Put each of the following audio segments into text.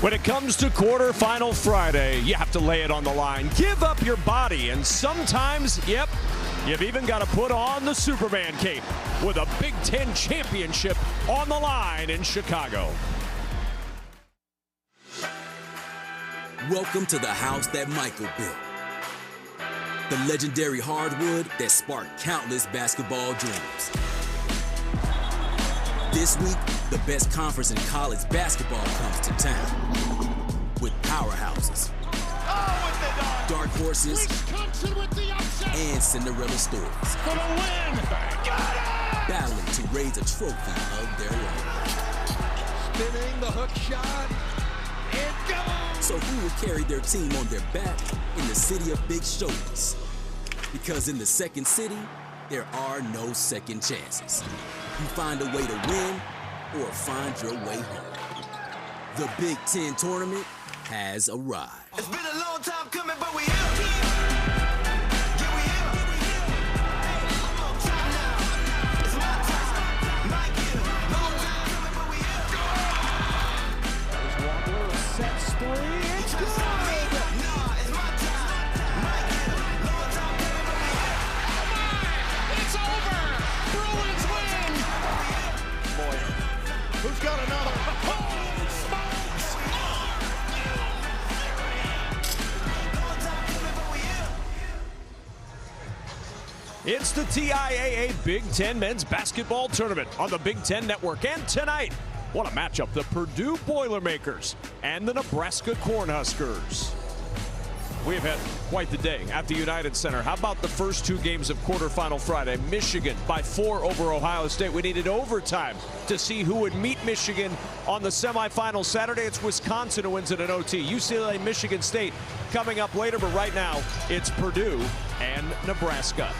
When it comes to quarterfinal Friday, you have to lay it on the line. Give up your body, and sometimes, yep, you've even got to put on the Superman cape with a Big Ten championship on the line in Chicago. Welcome to the house that Michael built. The legendary hardwood that sparked countless basketball dreams. This week, the best conference in college basketball comes to town. With powerhouses, dark horses, and Cinderella stories. For the win! Got it! Battling to raise a trophy of their own. Spinning the hook shot. It goes! So who will carry their team on their back in the city of big shoulders? Because in the second city, there are no second chances. You find a way to win or find your way home. The Big Ten Tournament has arrived. It's been a long time coming, but we here. Yeah, we here. Hey, come on, try now. It's my time. My year. Long time coming, but we here. There's Walker, sets three. It's good! Nah, it's my time. My year. Long time coming, but we here. It's over! Bruins win! Moyer. Who's got another? Holy smokes! Long time coming, but we here. It's the TIAA Big Ten Men's Basketball Tournament on the Big Ten Network. And tonight, what a matchup, the Purdue Boilermakers and the Nebraska Cornhuskers. We've had quite the day at the United Center. How about the first two games of quarterfinal Friday? Michigan by 4 over Ohio State. We needed overtime to see who would meet Michigan on the semifinal Saturday. It's Wisconsin who wins in an OT. UCLA, Michigan State coming up later, but right now it's Purdue and Nebraska.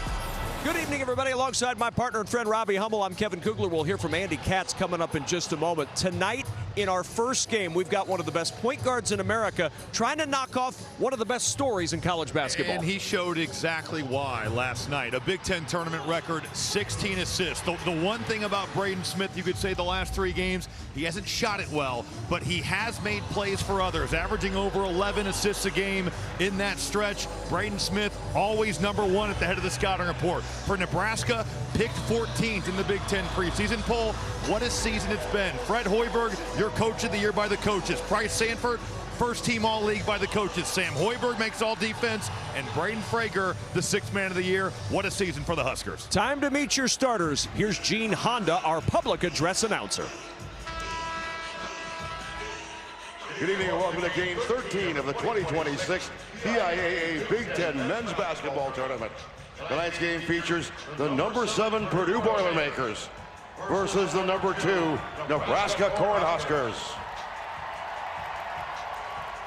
Good evening, everybody. Alongside my partner and friend, Robbie Hummel, I'm Kevin Kugler. We'll hear from Andy Katz coming up in just a moment. Tonight, in our first game, we've got one of the best point guards in America trying to knock off one of the best stories in college basketball. And he showed exactly why last night. A Big Ten tournament record, 16 assists. The one thing about Braden Smith, you could say the last 3 games, he hasn't shot it well, but he has made plays for others, averaging over 11 assists a game in that stretch. Braden Smith, always #1 at the head of the scouting report. For Nebraska, picked 14th in the Big Ten preseason poll. What a season it's been. Fred Hoiberg, your coach of the year by the coaches. Bryce Sanford, first team all-league by the coaches. Sam Hoiberg makes all defense, and Braden Frager, the 6th man of the year. What a season for the Huskers. Time to meet your starters. Here's Gene Honda, our public address announcer. Good evening and welcome to Game 13 of the 2026 TIAA Big Ten Men's Basketball Tournament. Tonight's game features the #7 Purdue Boilermakers versus the #2 Nebraska Cornhuskers.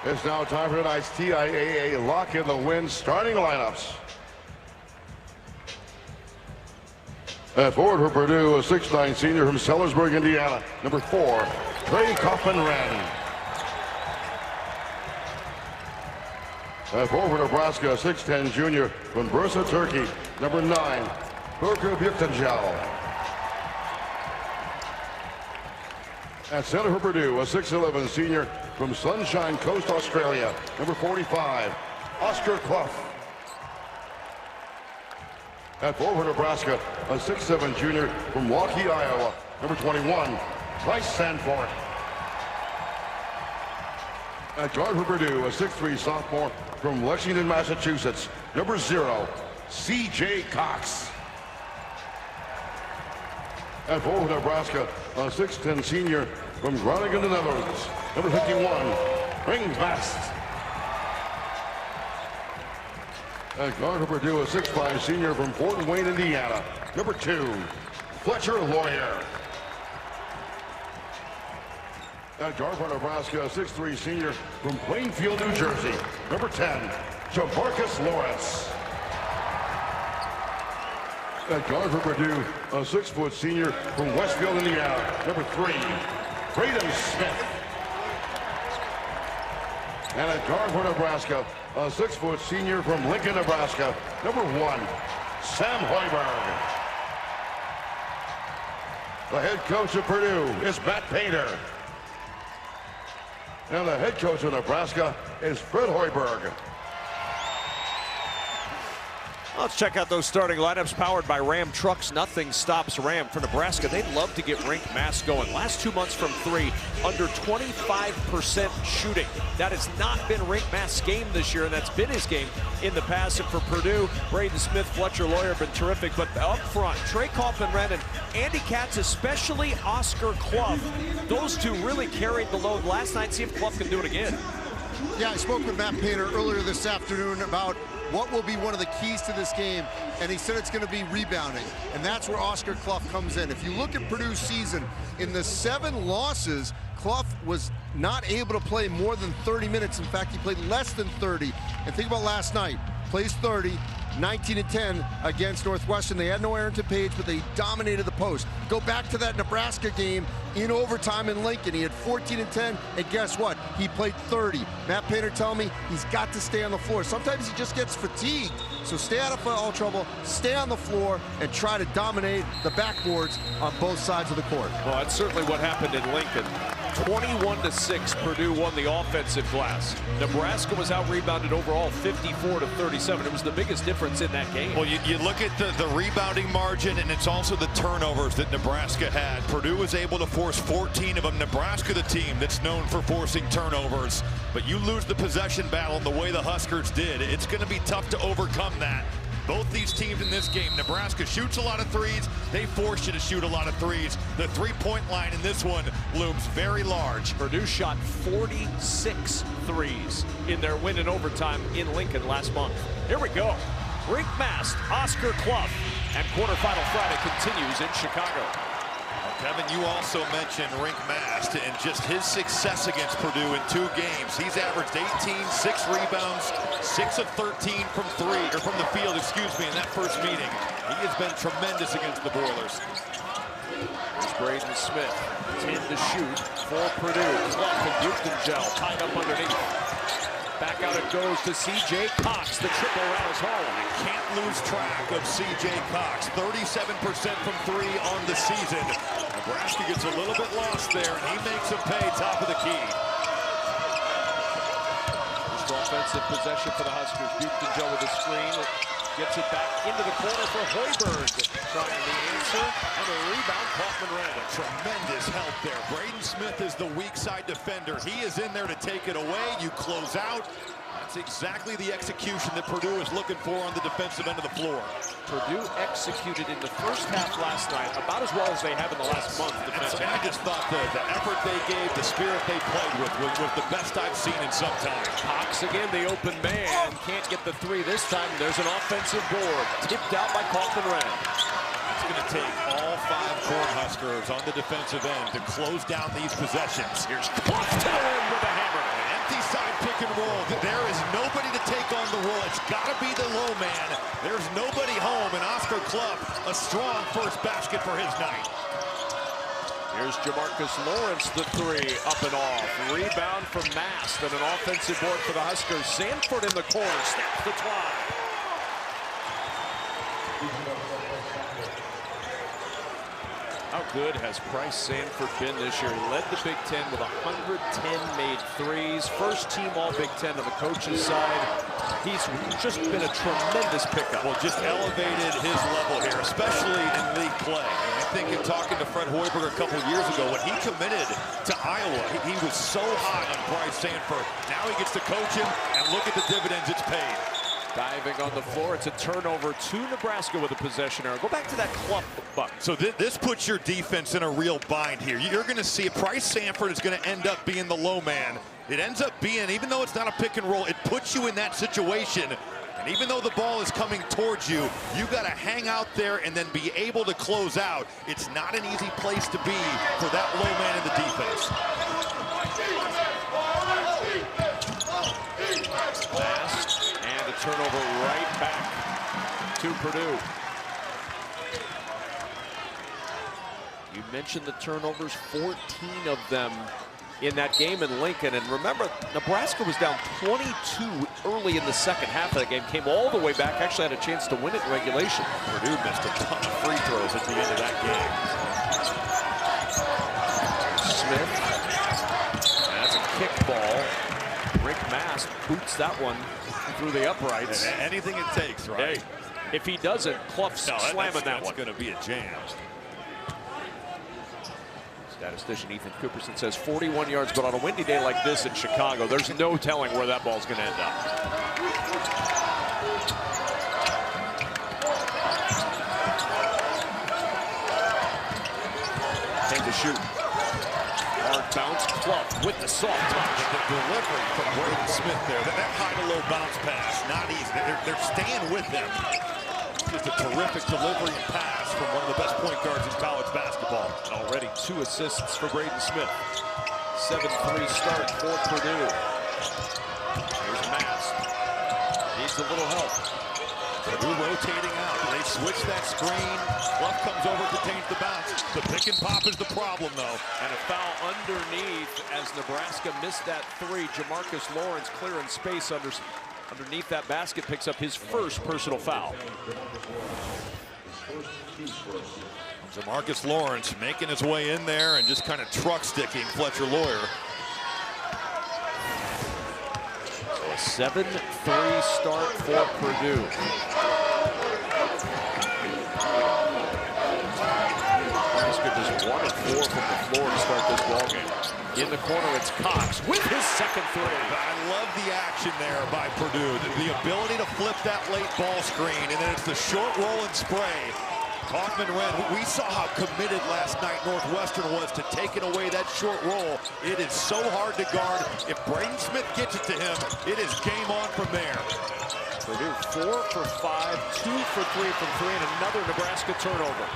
It's now time for tonight's TIAA Lock in the Win starting lineups. At forward for Purdue, a 6'9" senior from Sellersburg, Indiana. #4, Trey Kaufman-Wren. At forward for Nebraska, a 6'10" junior from Bursa, Turkey. #9, Burka Buktanjal. At center for Purdue, a 6'11" senior from Sunshine Coast, Australia. #45, Oscar Clough. At forward for Nebraska, a 6'7" junior from Waukee, Iowa. #21, Bryce Sanford. At guard for Purdue, a 6'3" sophomore from Lexington, Massachusetts. #0, C.J. Cox. At forward for Nebraska, a 6'10" senior from Groningen, the Netherlands. #51, Ringvast. At guard for Purdue, a 6'5" senior from Fort Wayne, Indiana. #2, Fletcher Lawyer. At guard for Nebraska, a 6'3" senior from Plainfield, New Jersey. #10, Jamarcus Lawrence. At guard for Purdue, a 6' senior from Westfield, Indiana. #3, Braden Smith. And at guard for Nebraska, a 6' senior from Lincoln, Nebraska. #1, Sam Hoiberg. The head coach of Purdue is Matt Painter. And the head coach of Nebraska is Fred Hoiberg. Let's check out those starting lineups powered by Ram trucks. Nothing stops Ram. For Nebraska, they'd love to get Rink Mass going. Last 2 months from 3, under 25% shooting. That has not been Rink Mass' game this year, and that's been his game in the past. And for Purdue, Braden Smith, Fletcher Lawyer have been terrific. But up front, Trey Kaufman-Renn and Andy Katz, especially Oscar Clough, those two really carried the load last night. See if Clough can do it again. Yeah, I spoke with Matt Painter earlier this afternoon about what will be one of the keys to this game, and he said it's going to be rebounding, and that's where Oscar Clough comes in. If you look at Purdue's season, in the 7 losses, Clough was not able to play more than 30 minutes. In fact, he played less than 30. And think about last night, plays 30, 19-10 against Northwestern. They had no Arrington Page, but they dominated the post. Go back to that Nebraska game in overtime in Lincoln. He had 14-10, and guess what? He played 30. Matt Painter telling me he's got to stay on the floor. Sometimes he just gets fatigued. So stay out of foul trouble, stay on the floor, and try to dominate the backboards on both sides of the court. Well, that's certainly what happened in Lincoln. 21-6, Purdue won the offensive glass. Nebraska was out-rebounded overall 54-37. It was the biggest difference in that game. Well, you look at the rebounding margin, and it's also the turnovers that Nebraska had. Purdue was able to force 14 of them. Nebraska, the team that's known for forcing turnovers. But you lose the possession battle in the way the Huskers did. It's going to be tough to overcome that. Both these teams in this game, Nebraska shoots a lot of threes. They force you to shoot a lot of threes. The three-point line in this one looms very large. Purdue shot 46 threes in their win in overtime in Lincoln last month. Here we go. Rink Mass, Oscar Clough, and quarterfinal Friday continues in Chicago. Kevin, you also mentioned Rink Mast and just his success against Purdue in 2 games. He's averaged 18, 6 rebounds, 6 of 13 from the field, in that first meeting. He has been tremendous against the Boilers. Here's Braden Smith, 10 to shoot for Purdue. Clough and Buchengel tied up underneath. Back out it goes to C.J. Cox. The triple around his home. Can't lose track of C.J. Cox. 37% from 3 on the season. Nebraska gets a little bit lost there, and he makes him pay top of the key. First offensive possession for the Huskers. Buchengel with a screen. Gets it back into the corner for Hoiberg. Trying the answer, and a rebound, Kaufman-Renn. Tremendous help there. Braden Smith is the weak side defender. He is in there to take it away. You close out. That's exactly the execution that Purdue is looking for on the defensive end of the floor. Purdue executed in the first half last night about as well as they have in the last month. I just thought the effort they gave, the spirit they played with was the best I've seen in some time. Cox again, the open man. Can't get the 3 this time. There's an offensive board. Tipped out by Kaufman-Renn. It's going to take all 5 Cornhuskers on the defensive end to close down these possessions. Here's Clough to the rim with a hammer. An empty side pick and roll. There is nobody to take on the roll. It's got to be the low man. There's nobody home, and Oscar Clough, a strong first basket for his night. Here's Jamarcus Lawrence, the 3, up and off. Rebound from Mast, and an offensive board for the Huskers. Sanford in the corner, snaps the twine. How good has Price Sanford been this year? He led the Big Ten with 110 made threes. First team all Big Ten on the coach's side. He's just been a tremendous pickup. Well, just elevated his level here, especially in league play. I think in talking to Fred Hoiberg a couple years ago, when he committed to Iowa, he was so high on Price Sanford. Now he gets to coach him, and look at the dividends it's paid. Diving on the floor, it's a turnover to Nebraska with a possession error. Go back to that Clough buck. So this puts your defense in a real bind here. You're going to see Price Sanford is going to end up being the low man. It ends up being, even though it's not a pick and roll, it puts you in that situation. And even though the ball is coming towards you, you got to hang out there and then be able to close out. It's not an easy place to be for that low man in the defense. Pass, and a turnover right back to Purdue. You mentioned the turnovers, 14 of them in that game in Lincoln. And remember, Nebraska was down 22 early in the second half of the game, came all the way back, actually had a chance to win it in regulation. Purdue missed a ton of free throws at the end of that game. Smith. That's a kickball. Rick Mast boots that one through the uprights. Anything it takes, right? Hey, if he doesn't, Clough's slamming that one. That's going to be a jam. Statistician Ethan Cooperson says 41 yards, but on a windy day like this in Chicago, there's no telling where that ball's going to end up. Came to shoot. Hard bounce, Clough with the soft touch. The delivery from Braden Smith there. That high-to-low bounce pass, not easy. They're staying with them. Just a terrific delivery and pass from one of the best point guards in college basketball. And already 2 assists for Braden Smith. 7-3 start for Purdue. Here's Mast. Needs a little help. Purdue rotating out. They switch that screen. Clough comes over, contains the bounce. The pick and pop is the problem, though. And a foul underneath as Nebraska missed that 3. Jamarcus Lawrence clearing space underneath that basket, picks up his first personal foul. Jamarcus Lawrence making his way in there and just kind of truck sticking Fletcher Lawyer. So a 7-3 start for Purdue. Nebraska just 1 of 4 from the floor to start this ballgame. In the corner, it's Cox with his second 3. I love the action there by Purdue. The ability to flip that late ball screen, and then it's the short roll and spray. Kaufman-Renn, we saw how committed last night Northwestern was to taking away that short roll. It is so hard to guard. If Braden Smith gets it to him, it is game on from there. Purdue 4 for 5, 2 for 3 from 3, and another Nebraska turnover.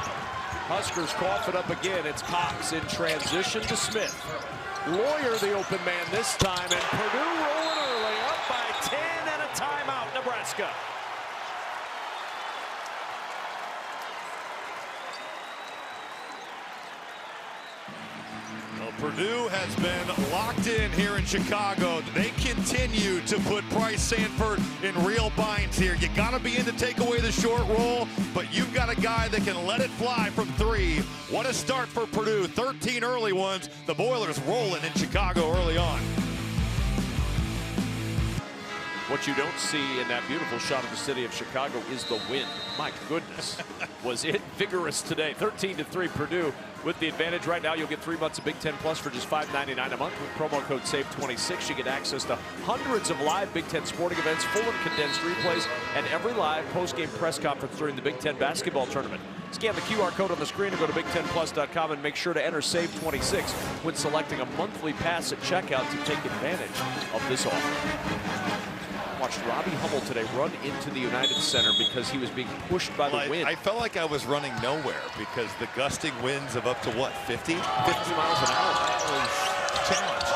Huskers cough it up again. It's Cox in transition to Smith. Lawyer the open man this time, and Purdue rolling early, up by 10 and a timeout, Nebraska. Well, Purdue has been locked in here in Chicago. They continue to put Bryce Sanford in real binds here. You got to be in to take away the short roll, but you've got a guy that can let it fly from 3. What a start for Purdue. 13 early ones. The Boilers rolling in Chicago early on. What you don't see in that beautiful shot of the city of Chicago is the wind. My goodness, was it vigorous today. 13-3 Purdue with the advantage. Right now you'll get 3 months of Big Ten Plus for just $5.99 a month with promo code SAVE26. You get access to hundreds of live Big Ten sporting events, full and condensed replays, and every live post-game press conference during the Big Ten basketball tournament. Scan the QR code on the screen and go to BigTenPlus.com and make sure to enter SAVE26 when selecting a monthly pass at checkout to take advantage of this offer. Watched Robbie Hummel today run into the United Center because he was being pushed by the wind. I felt like I was running nowhere because the gusting winds of up to what, 50? 50 miles an hour. That was challenged.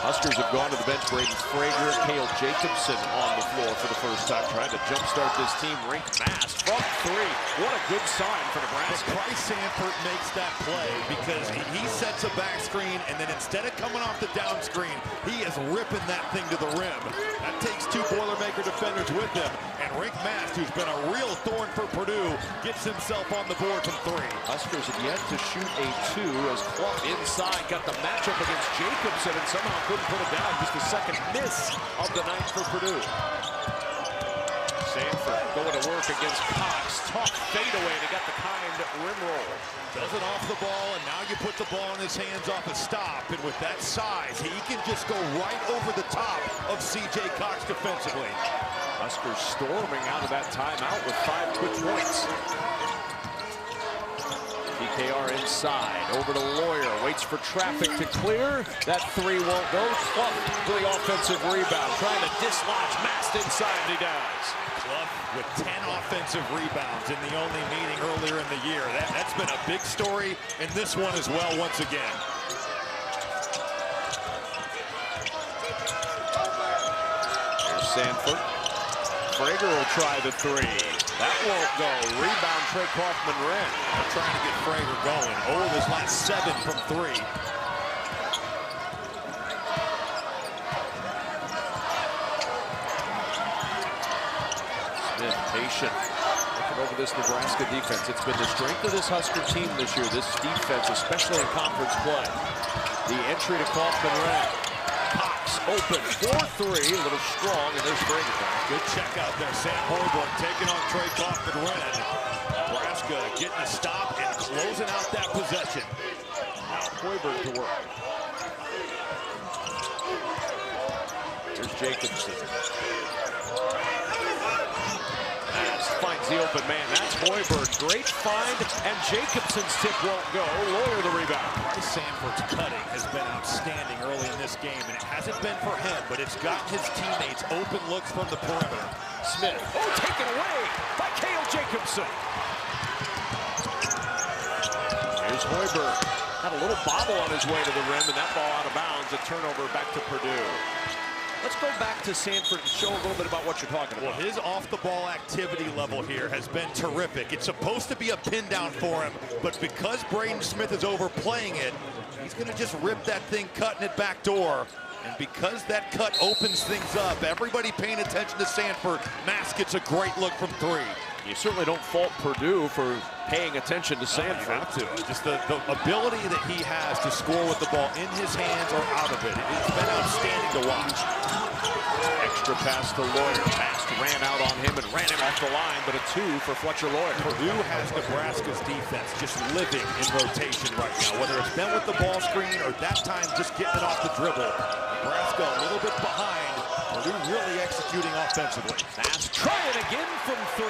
Huskers have gone to the bench. Braden Frager, Cale Jacobson on the floor for the first time, trying to jumpstart this team. Rink Mast from 3. What a good sign for Nebraska. Bryce Sanford makes that play because he sets a back screen, and then instead of coming off the down screen, he is ripping that thing to the rim. That takes 2 Boilermaker defenders with him, and Rink Mast, who's been a real thorn for Purdue, gets himself on the board from 3. Huskers have yet to shoot a 2 as Clough inside got the matchup against Jacobson and somehow couldn't put it down. Just the second miss of the night for Purdue. Sanford going to work against Cox. Tough fadeaway. They got the kind rim roll. Doesn't off the ball, and now you put the ball in his hands off a stop. And with that size, he can just go right over the top of C.J. Cox defensively. Huskers storming out of that timeout with 5 quick points. PKR inside, over to Lawyer, waits for traffic to clear. That 3 won't go. Clough for the offensive rebound, trying to dislodge Mast inside, and he does. Clough with 10 offensive rebounds in the only meeting earlier in the year. That's been a big story in this one as well once again. Here's Sanford. Frager will try the 3. That won't go. Rebound, Trey Kaufman-Renn. They're trying to get Frager going. Oh, this last 7 from 3. Smith, patient. Looking over this Nebraska defense. It's been the strength of this Husker team this year, this defense, especially in conference play. The entry to Kaufman-Renn. Jacobs open, 4-3, a little strong, and there's Frager. Good check out there. Sam Hoiberg taking on Trey Kaufman-Renn. Nebraska getting a stop and closing out that possession. Now Hoiberg to work. Here's Jacobson. Finds the open man. That's Hoiberg. Great find, and Jacobson's tip won't go. Lawyer the rebound. Bryce Sanford's cutting has been outstanding early in this game, and it hasn't been for him, but it's gotten his teammates open looks from the perimeter. Smith. Oh, taken away by Cale Jacobson. Here's Hoiberg. Had a little bobble on his way to the rim, and that ball out of bounds. A turnover back to Purdue. Let's go back to Sanford and show a little bit about what you're talking about. Well, his off-the-ball activity level here has been terrific. It's supposed to be a pin down for him, but because Braden Smith is overplaying it, he's going to just rip that thing, cutting it back door. And because that cut opens things up, everybody paying attention to Sanford. Mass gets a great look from three. You certainly don't fault Purdue for paying attention to Sanford. You have to. Just the ability that he has to score with the ball in his hands or out of it. It's been outstanding to watch. Extra pass to Lawyer. Pass ran out on him and ran him off the line, but a 2 for Fletcher Lawyer. Purdue has Nebraska's defense just living in rotation right now, whether it's been with the ball screen or that time just getting it off the dribble. Nebraska a little bit behind. Purdue really executing offensively. Mass trying again from 3.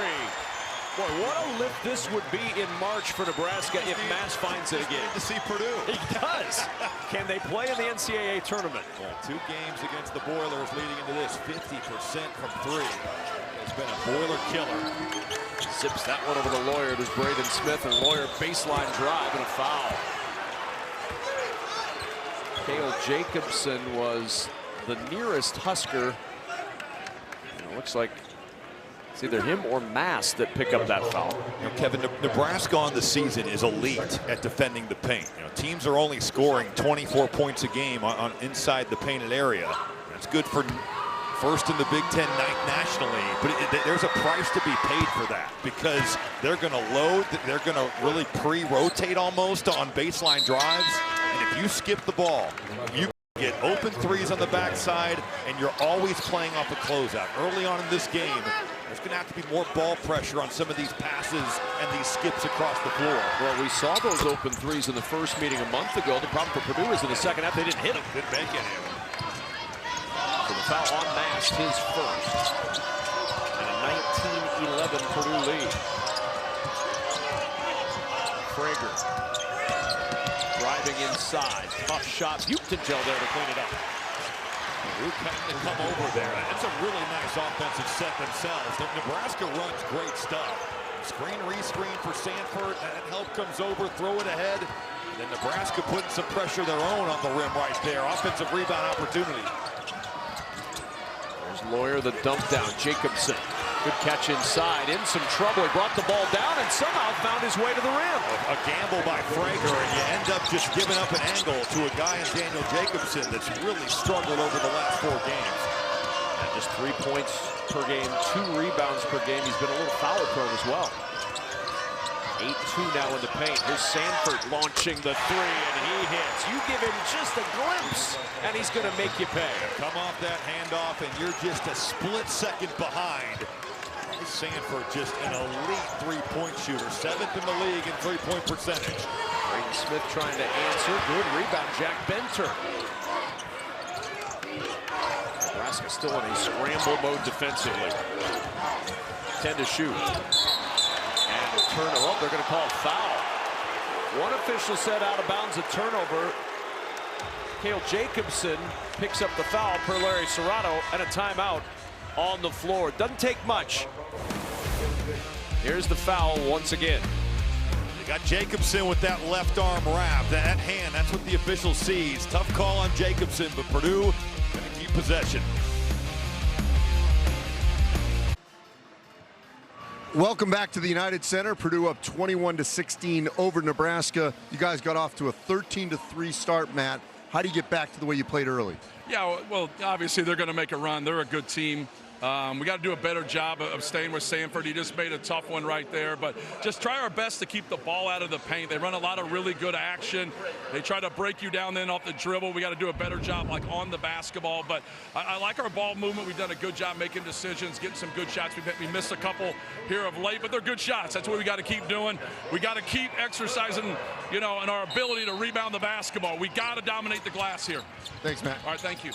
Boy, what a lift this would be in March for Nebraska if Mass finds it again. To see Purdue. He does. Can they play in the NCAA tournament? Well, 2 games against the Boilers leading into this. 50% from 3. It's been a Boiler killer. Zips that one over the Lawyer. There's Braden Smith, and Lawyer baseline drive and a foul. Cale Jacobson was the nearest Husker. It looks like it's either him or Mass that pick up that foul. You know, Kevin, Nebraska on the season is elite at defending the paint. You know, teams are only scoring 24 points a game on inside the painted area. That's good for first in the Big Ten nationally, but there's a price to be paid for that because they're going to load, they're going to really pre-rotate almost on baseline drives, and if you skip the ball, you get open threes on the backside, and you're always playing off a closeout. Early on in this game, there's going to have to be more ball pressure on some of these passes and these skips across the floor. Well, we saw those open threes in the first meeting a month ago. The problem for Purdue is in the second half, they didn't hit them. Didn't make any of them. So the foul on Mass, his first. And a 19-11 Purdue lead. Frager driving inside. Tough shot. Butenjel there to clean it up. Purdue cutting to come over there. It's a really nice offensive set themselves. Nebraska runs great stuff. Screen, rescreen for Sanford. That help comes over, throw it ahead. And then Nebraska putting some pressure of their own on the rim right there. Offensive rebound opportunity. There's Lawyer, the dump down. Jacobson. Good catch inside. In some trouble. He brought the ball down and somehow found his way to the rim. A gamble by Frager, and you end up just giving up an angle to a guy in Daniel Jacobson that's really struggled over the last 4 games. And just 3 points per game, 2 rebounds per game. He's been a little foul prone as well. 8-2 now in the paint. Here's Sanford launching the 3, and he hits. You give him just a glimpse, and he's going to make you pay. Come off that handoff, and you're just a split second behind. Sanford just an elite 3-point shooter. 7th in the league in 3-point percentage. Braden Smith trying to answer. Good rebound, Jack Benter. Nebraska still in a scramble mode defensively. 10 to shoot. And a turnover. Oh, they're going to call a foul. One official said out of bounds, a turnover. Cale Jacobson picks up the foul per Larry Serrato, and a timeout on the floor. Doesn't take much. Here's the foul once again. You got Jacobson with that left arm wrap. That hand, that's what the official sees. Tough call on Jacobson, but Purdue going to keep possession. Welcome back to the United Center. Purdue up 21-16 over Nebraska. You guys got off to a 13-3 start, Matt. How do you get back to the way you played early? Yeah, well, obviously they're going to make a run. They're a good team. We got to do a better job of staying with Sanford. He just made a tough one right there, but just try our best to keep the ball out of the paint. They run a lot of really good action. They try to break you down then off the dribble. We got to do a better job like on the basketball, but I like our ball movement. We've done a good job making decisions, getting some good shots. We missed a couple here of late, but they're good shots. That's what we got to keep doing. We got to keep exercising, you know, in our ability to rebound the basketball. We got to dominate the glass here. Thanks, Matt. All right, thank you.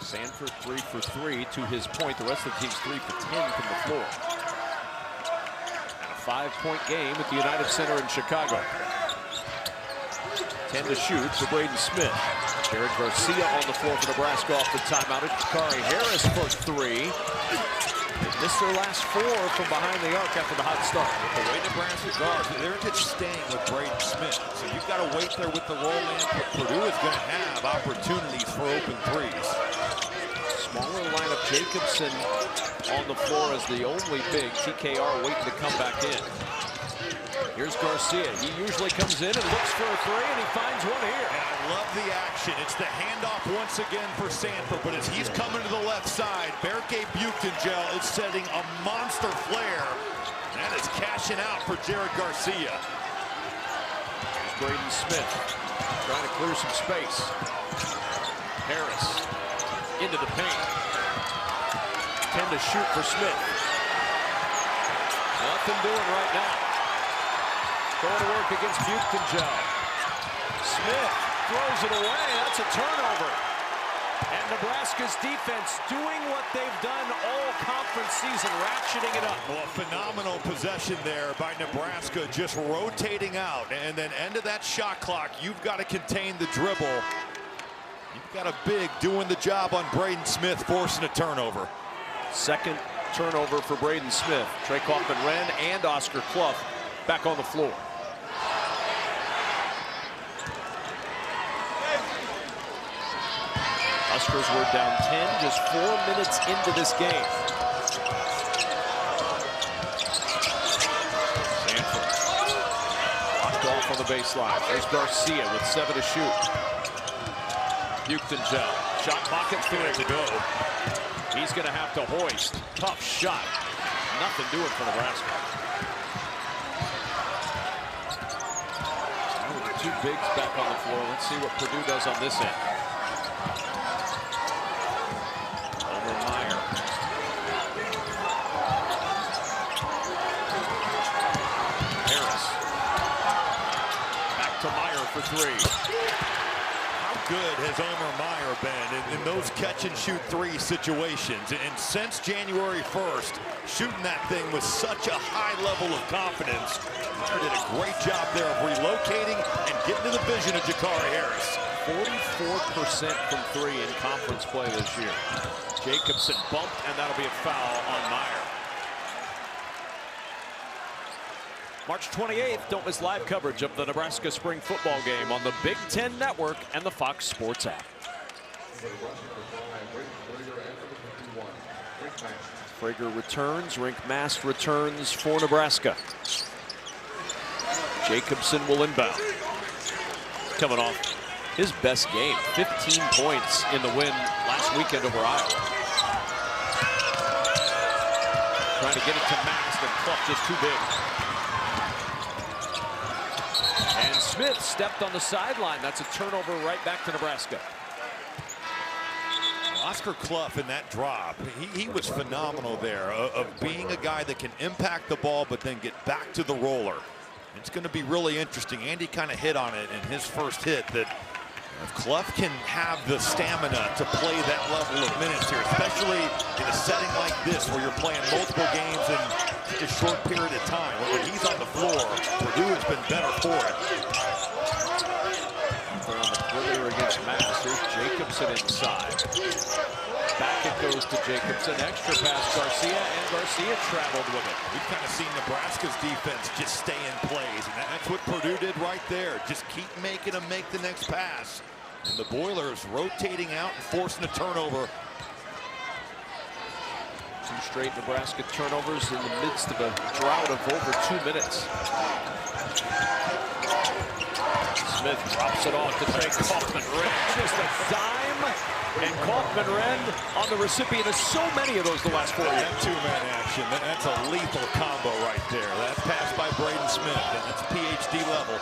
Sanford 3 for 3 to his point. The rest of the team's 3 for 10 from the floor. And a 5-point game at the United Center in Chicago. 10 to shoot for Braden Smith. Jared Garcia on the floor for Nebraska off the timeout. Jakari Harris for 3. They missed their last 4 from behind the arc after the hot start. The way Nebraska guards, they're just staying with Braden Smith. So you've got to wait there with the roll in. But Purdue is going to have opportunities for open threes. Smaller lineup, Jacobson on the floor as the only big. TKR waiting to come back in. Here's Garcia. He usually comes in and looks for a 3, and he finds one here. And I love the action. It's the handoff once again for Sanford, but as he's coming to the left side, Berke Buchtengel is setting a monster flare. That is cashing out for Jared Garcia. Here's Braden Smith trying to clear some space. Harris into the paint. 10 to shoot for Smith. Nothing doing right now. Going to work against Buchtengel. Smith throws it away. That's a turnover. And Nebraska's defense doing what they've done all conference season, ratcheting it up. Well, a phenomenal possession there by Nebraska, just rotating out. And then end of that shot clock, you've got to contain the dribble. You've got a big doing the job on Braden Smith, forcing a turnover. Second turnover for Braden Smith. Trey Kaufman-Renn and Oscar Clough back on the floor. Huskers were down 10, just 4 minutes into this game. Sanford locked off on the baseline. There's Garcia with 7 to shoot. Buchtengel, shot pocket, 3 to go. He's going to have to hoist. Tough shot. Nothing doing for Nebraska. Now with the 2 bigs back on the floor, let's see what Purdue does on this end. For 3. How good has Omer Meyer been in those catch-and-shoot 3 situations? And since January 1st, shooting that thing with such a high level of confidence. Meyer did a great job there of relocating and getting to the vision of Jakari Harris. 44% from 3 in conference play this year. Jacobson bumped, and that'll be a foul on Meyer. March 28th, don't miss live coverage of the Nebraska spring football game on the Big Ten Network and the Fox Sports app. Frager returns, Rink Mast returns for Nebraska. Jacobson will inbound. Coming off his best game, 15 points in the win last weekend over Iowa. Trying to get it to Mast, and Clough just too big. And Smith stepped on the sideline. That's a turnover right back to Nebraska. Oscar Clough in that drop, he was phenomenal there of being a guy that can impact the ball but then get back to the roller. It's going to be really interesting. Andy kind of hit on it in his first hit that if Clough can have the stamina to play that level of minutes here, especially in a setting like this where you're playing multiple games in such a short period of time. When he's on the floor, Purdue has been better for it. They're on the perimeter against Mast. Here's Jacobson inside. Back it goes to Jacobson. Extra pass Garcia, and Garcia traveled with it. We've kind of seen Nebraska's defense just stay in plays, and that's what Purdue did right there. Just keep making them make the next pass. And the Boilers rotating out and forcing a turnover. 2 straight Nebraska turnovers in the midst of a drought of over 2 minutes. Smith drops it off to Trey Kaufman-Renn. Just a dime, and Kaufman-Renn on the recipient of so many of those the last 4 years. That two-man action, that's a lethal combo right there. That pass by Braden Smith, and that's PhD level.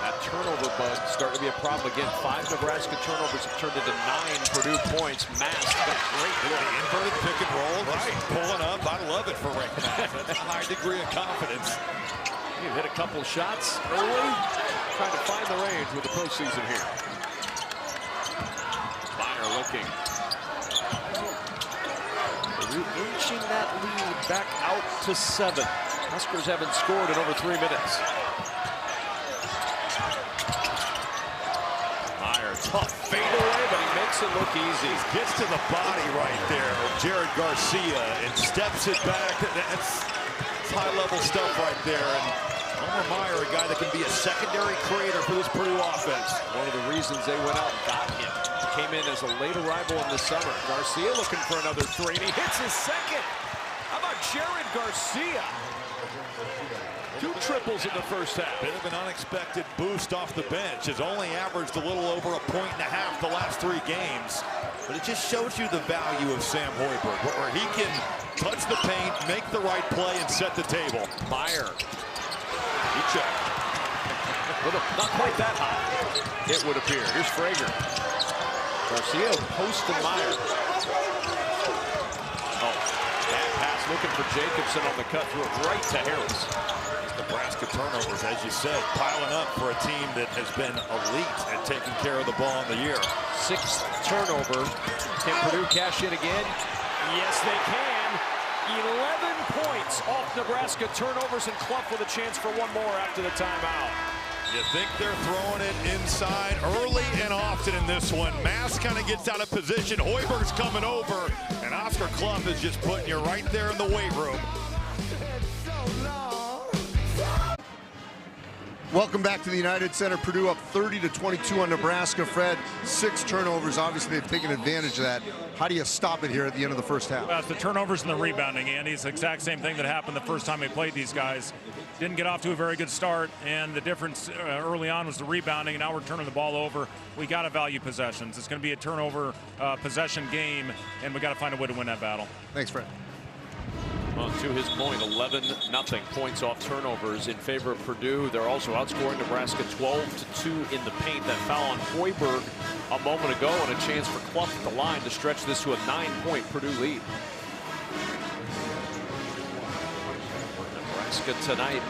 That turnover bug starting to be a problem again. 5 Nebraska turnovers have turned into 9 Purdue points. Mask got a great look. The inverted pick and roll, right, pulling up. I love it for Rick. That's a high degree of confidence. He hit a couple shots early, trying to find the range with the postseason here. Meyer looking. Purdue inching that lead back out to 7. Huskers haven't scored in over 3 minutes. Meyer, tough fadeaway, but he makes it look easy. Gets to the body right there, Jared Garcia, and steps it back. That's high-level stuff right there. And Homer Meyer, a guy that can be a secondary creator for this Purdue offense. One of the reasons they went out and got him. Came in as a late arrival in the summer. Garcia looking for another 3, and he hits his second. How about Jared Garcia? 2 triples in the first half. Bit of an unexpected boost off the bench. Has only averaged a little over 1.5 points the last 3 games. But it just shows you the value of Sam Hoiberg, where he can touch the paint, make the right play, and set the table. Meyer. He checked. Not quite that high, it would appear. Here's Frager. Garcia post to Meyer. Oh, bad pass looking for Jacobson on the cut through it right to Harris. Nebraska turnovers, as you said, piling up for a team that has been elite at taking care of the ball in the year. 6th turnover. Can Purdue cash in again? Yes, they can. 11 points off Nebraska turnovers, and Clough with a chance for one more after the timeout. You think they're throwing it inside early and often in this one. Mass kind of gets out of position. Hoiberg's coming over, and Oscar Clough is just putting you right there in the weight room. Welcome back to the United Center. Purdue up 30-22 on Nebraska. Fred, 6 turnovers. Obviously, they've taken advantage of that. How do you stop it here at the end of the first half? Well, it's the turnovers and the rebounding, Andy. It's the exact same thing that happened the first time we played these guys. Didn't get off to a very good start, and the difference early on was the rebounding, and now we're turning the ball over. We got to value possessions. It's going to be a turnover possession game, and we got to find a way to win that battle. Thanks, Fred. Well, to his point, 11-0 points off turnovers in favor of Purdue. They're also outscoring Nebraska 12-2 in the paint. That foul on Hoiberg a moment ago, and a chance for Clough at the line to stretch this to a 9-point Purdue lead. Nebraska tonight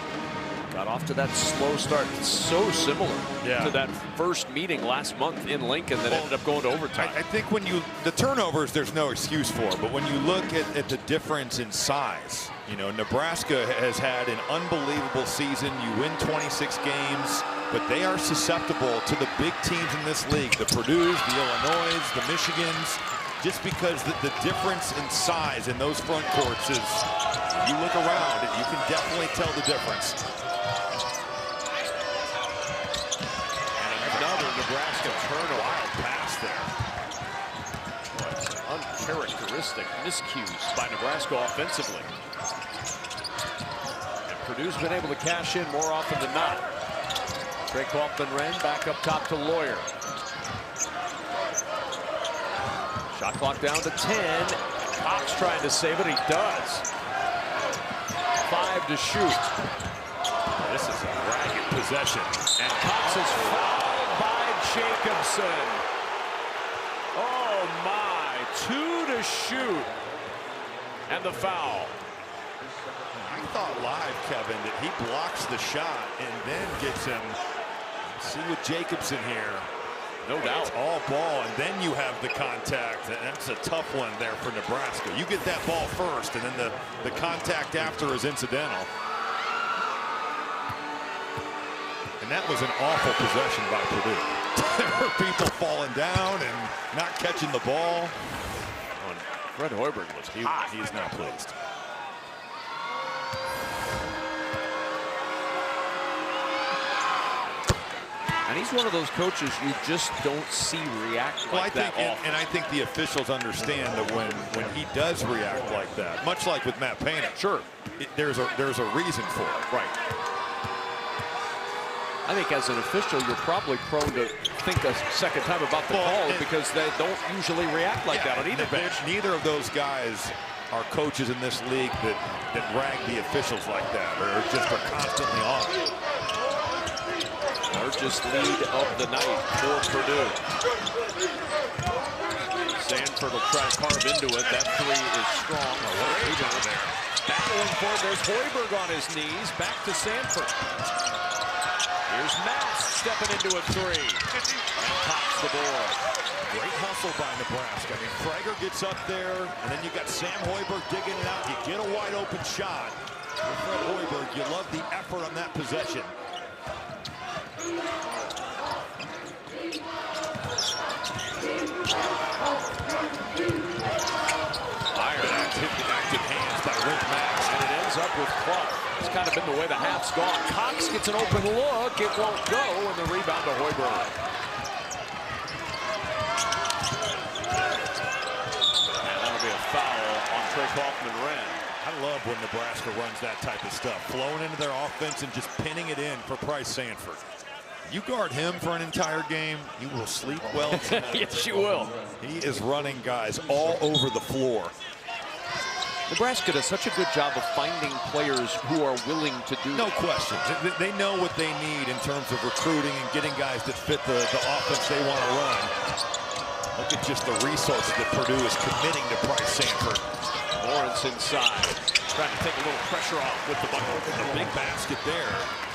got off to that slow start. So similar to that first meeting last month in Lincoln that ended up going to overtime. I think when the turnovers, there's no excuse for, but when you look at the difference in size, you know, Nebraska has had an unbelievable season. You win 26 games, but they are susceptible to the big teams in this league, the Purdues, the Illinois, the Michigans, just because the difference in size in those front courts is, you look around, you can definitely tell the difference. Another Nebraska turnover. Wild pass there. Boy, some uncharacteristic miscues by Nebraska offensively. And Purdue's been able to cash in more often than not. Trey Kaufman-Renn back up top to Lawyer. Shot clock down to 10. Cox trying to save it. He does. 5 to shoot. This is a ragged possession. And Cox is fouled by Jacobson. Oh my, 2 to shoot. And the foul. I thought live, Kevin, that he blocks the shot and then gets him. See with Jacobson here. No doubt. It's all ball, and then you have the contact. That's a tough one there for Nebraska. You get that ball first, and then the contact after is incidental. And that was an awful possession by Purdue. There were people falling down and not catching the ball. Fred Hoiberg was hot. He is not pleased. And he's one of those coaches you just don't see react like that often. And I think the officials understand that when he does react like that, much like with Matt Painter, sure, there's a reason for it. Right. I think as an official, you're probably prone to think a second time about the call because they don't usually react like that on either bench. Neither of those guys are coaches in this league that rag the officials like that or just are constantly on. Largest lead of the night for Purdue. Sanford will try to carve into it. That three is strong. What a rebound there. Battling for it. There's Hoiberg on his knees. Back to Sanford. Here's Mass stepping into a three. And pops the board. Great hustle by Nebraska. I mean, Prager gets up there, and then you got Sam Hoiberg digging it out. You get a wide open shot. For Fred Hoiberg, you love the effort on that possession. Active hands by Rick Max, and it ends up with Clough. It's kind of been the way the half's gone. Cox gets an open look. It won't go, and the rebound to Hoiberg. And that'll be a foul on Trey Kaufman-Renn. I love when Nebraska runs that type of stuff, flowing into their offense and just pinning it in for Price Sanford. You guard him for an entire game, you will sleep well tonight. Yes, you will. He is running guys all over the floor. Nebraska does such a good job of finding players who are willing to do no question. They know what they need in terms of recruiting and getting guys that fit the offense they want to run. Look at just the resources that Purdue is committing to Price Sanford. Lawrence inside, trying to take a little pressure off with the bucket. A big basket there.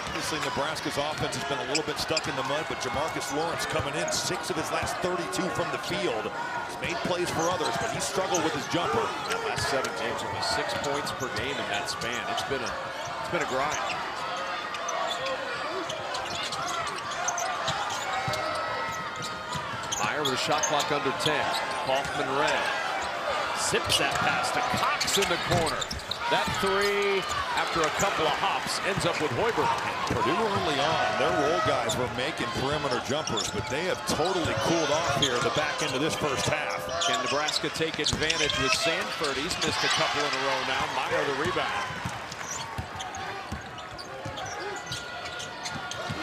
Obviously, Nebraska's offense has been a little bit stuck in the mud, but Jamarcus Lawrence coming in 6 of his last 32 from the field. He's made plays for others, but he struggled with his jumper. The last 7 games, only 6 points per game in that span. It's been a grind. Meyer with a shot clock under 10. Kaufman-Renn zips that pass to Cox in the corner. That three, after a couple of hops, ends up with Hoiberg. Purdue early on, their role guys were making perimeter jumpers, but they have totally cooled off here at the back end of this first half. Can Nebraska take advantage with Sanford? He's missed a couple in a row now. Meyer the rebound.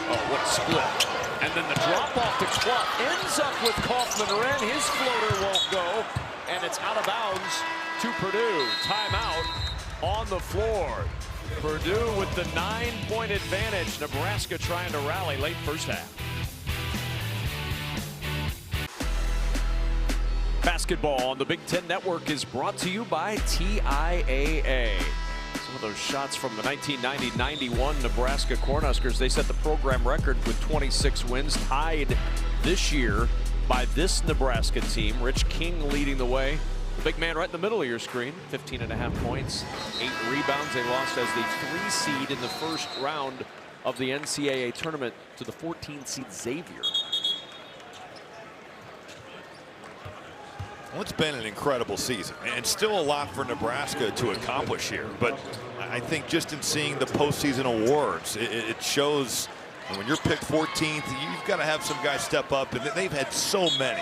Oh, what a split. And then the drop off to Clough ends up with Kaufman-Renn. His floater won't go, and it's out of bounds to Purdue. Timeout on the floor. Purdue with the 9-point advantage. Nebraska trying to rally late first half. Basketball on the Big Ten Network is brought to you by TIAA. Some of those shots from the 1990-91 Nebraska Cornhuskers, they set the program record with 26 wins, tied this year by this Nebraska team. Rich King leading the way. The big man right in the middle of your screen, 15.5 points, 8 rebounds. They lost as the 3 seed in the first round of the NCAA tournament to the 14 seed Xavier. Well, it's been an incredible season, and still a lot for Nebraska to accomplish here. But I think just in seeing the postseason awards, it shows when you're picked 14th, you've got to have some guys step up, and they've had so many.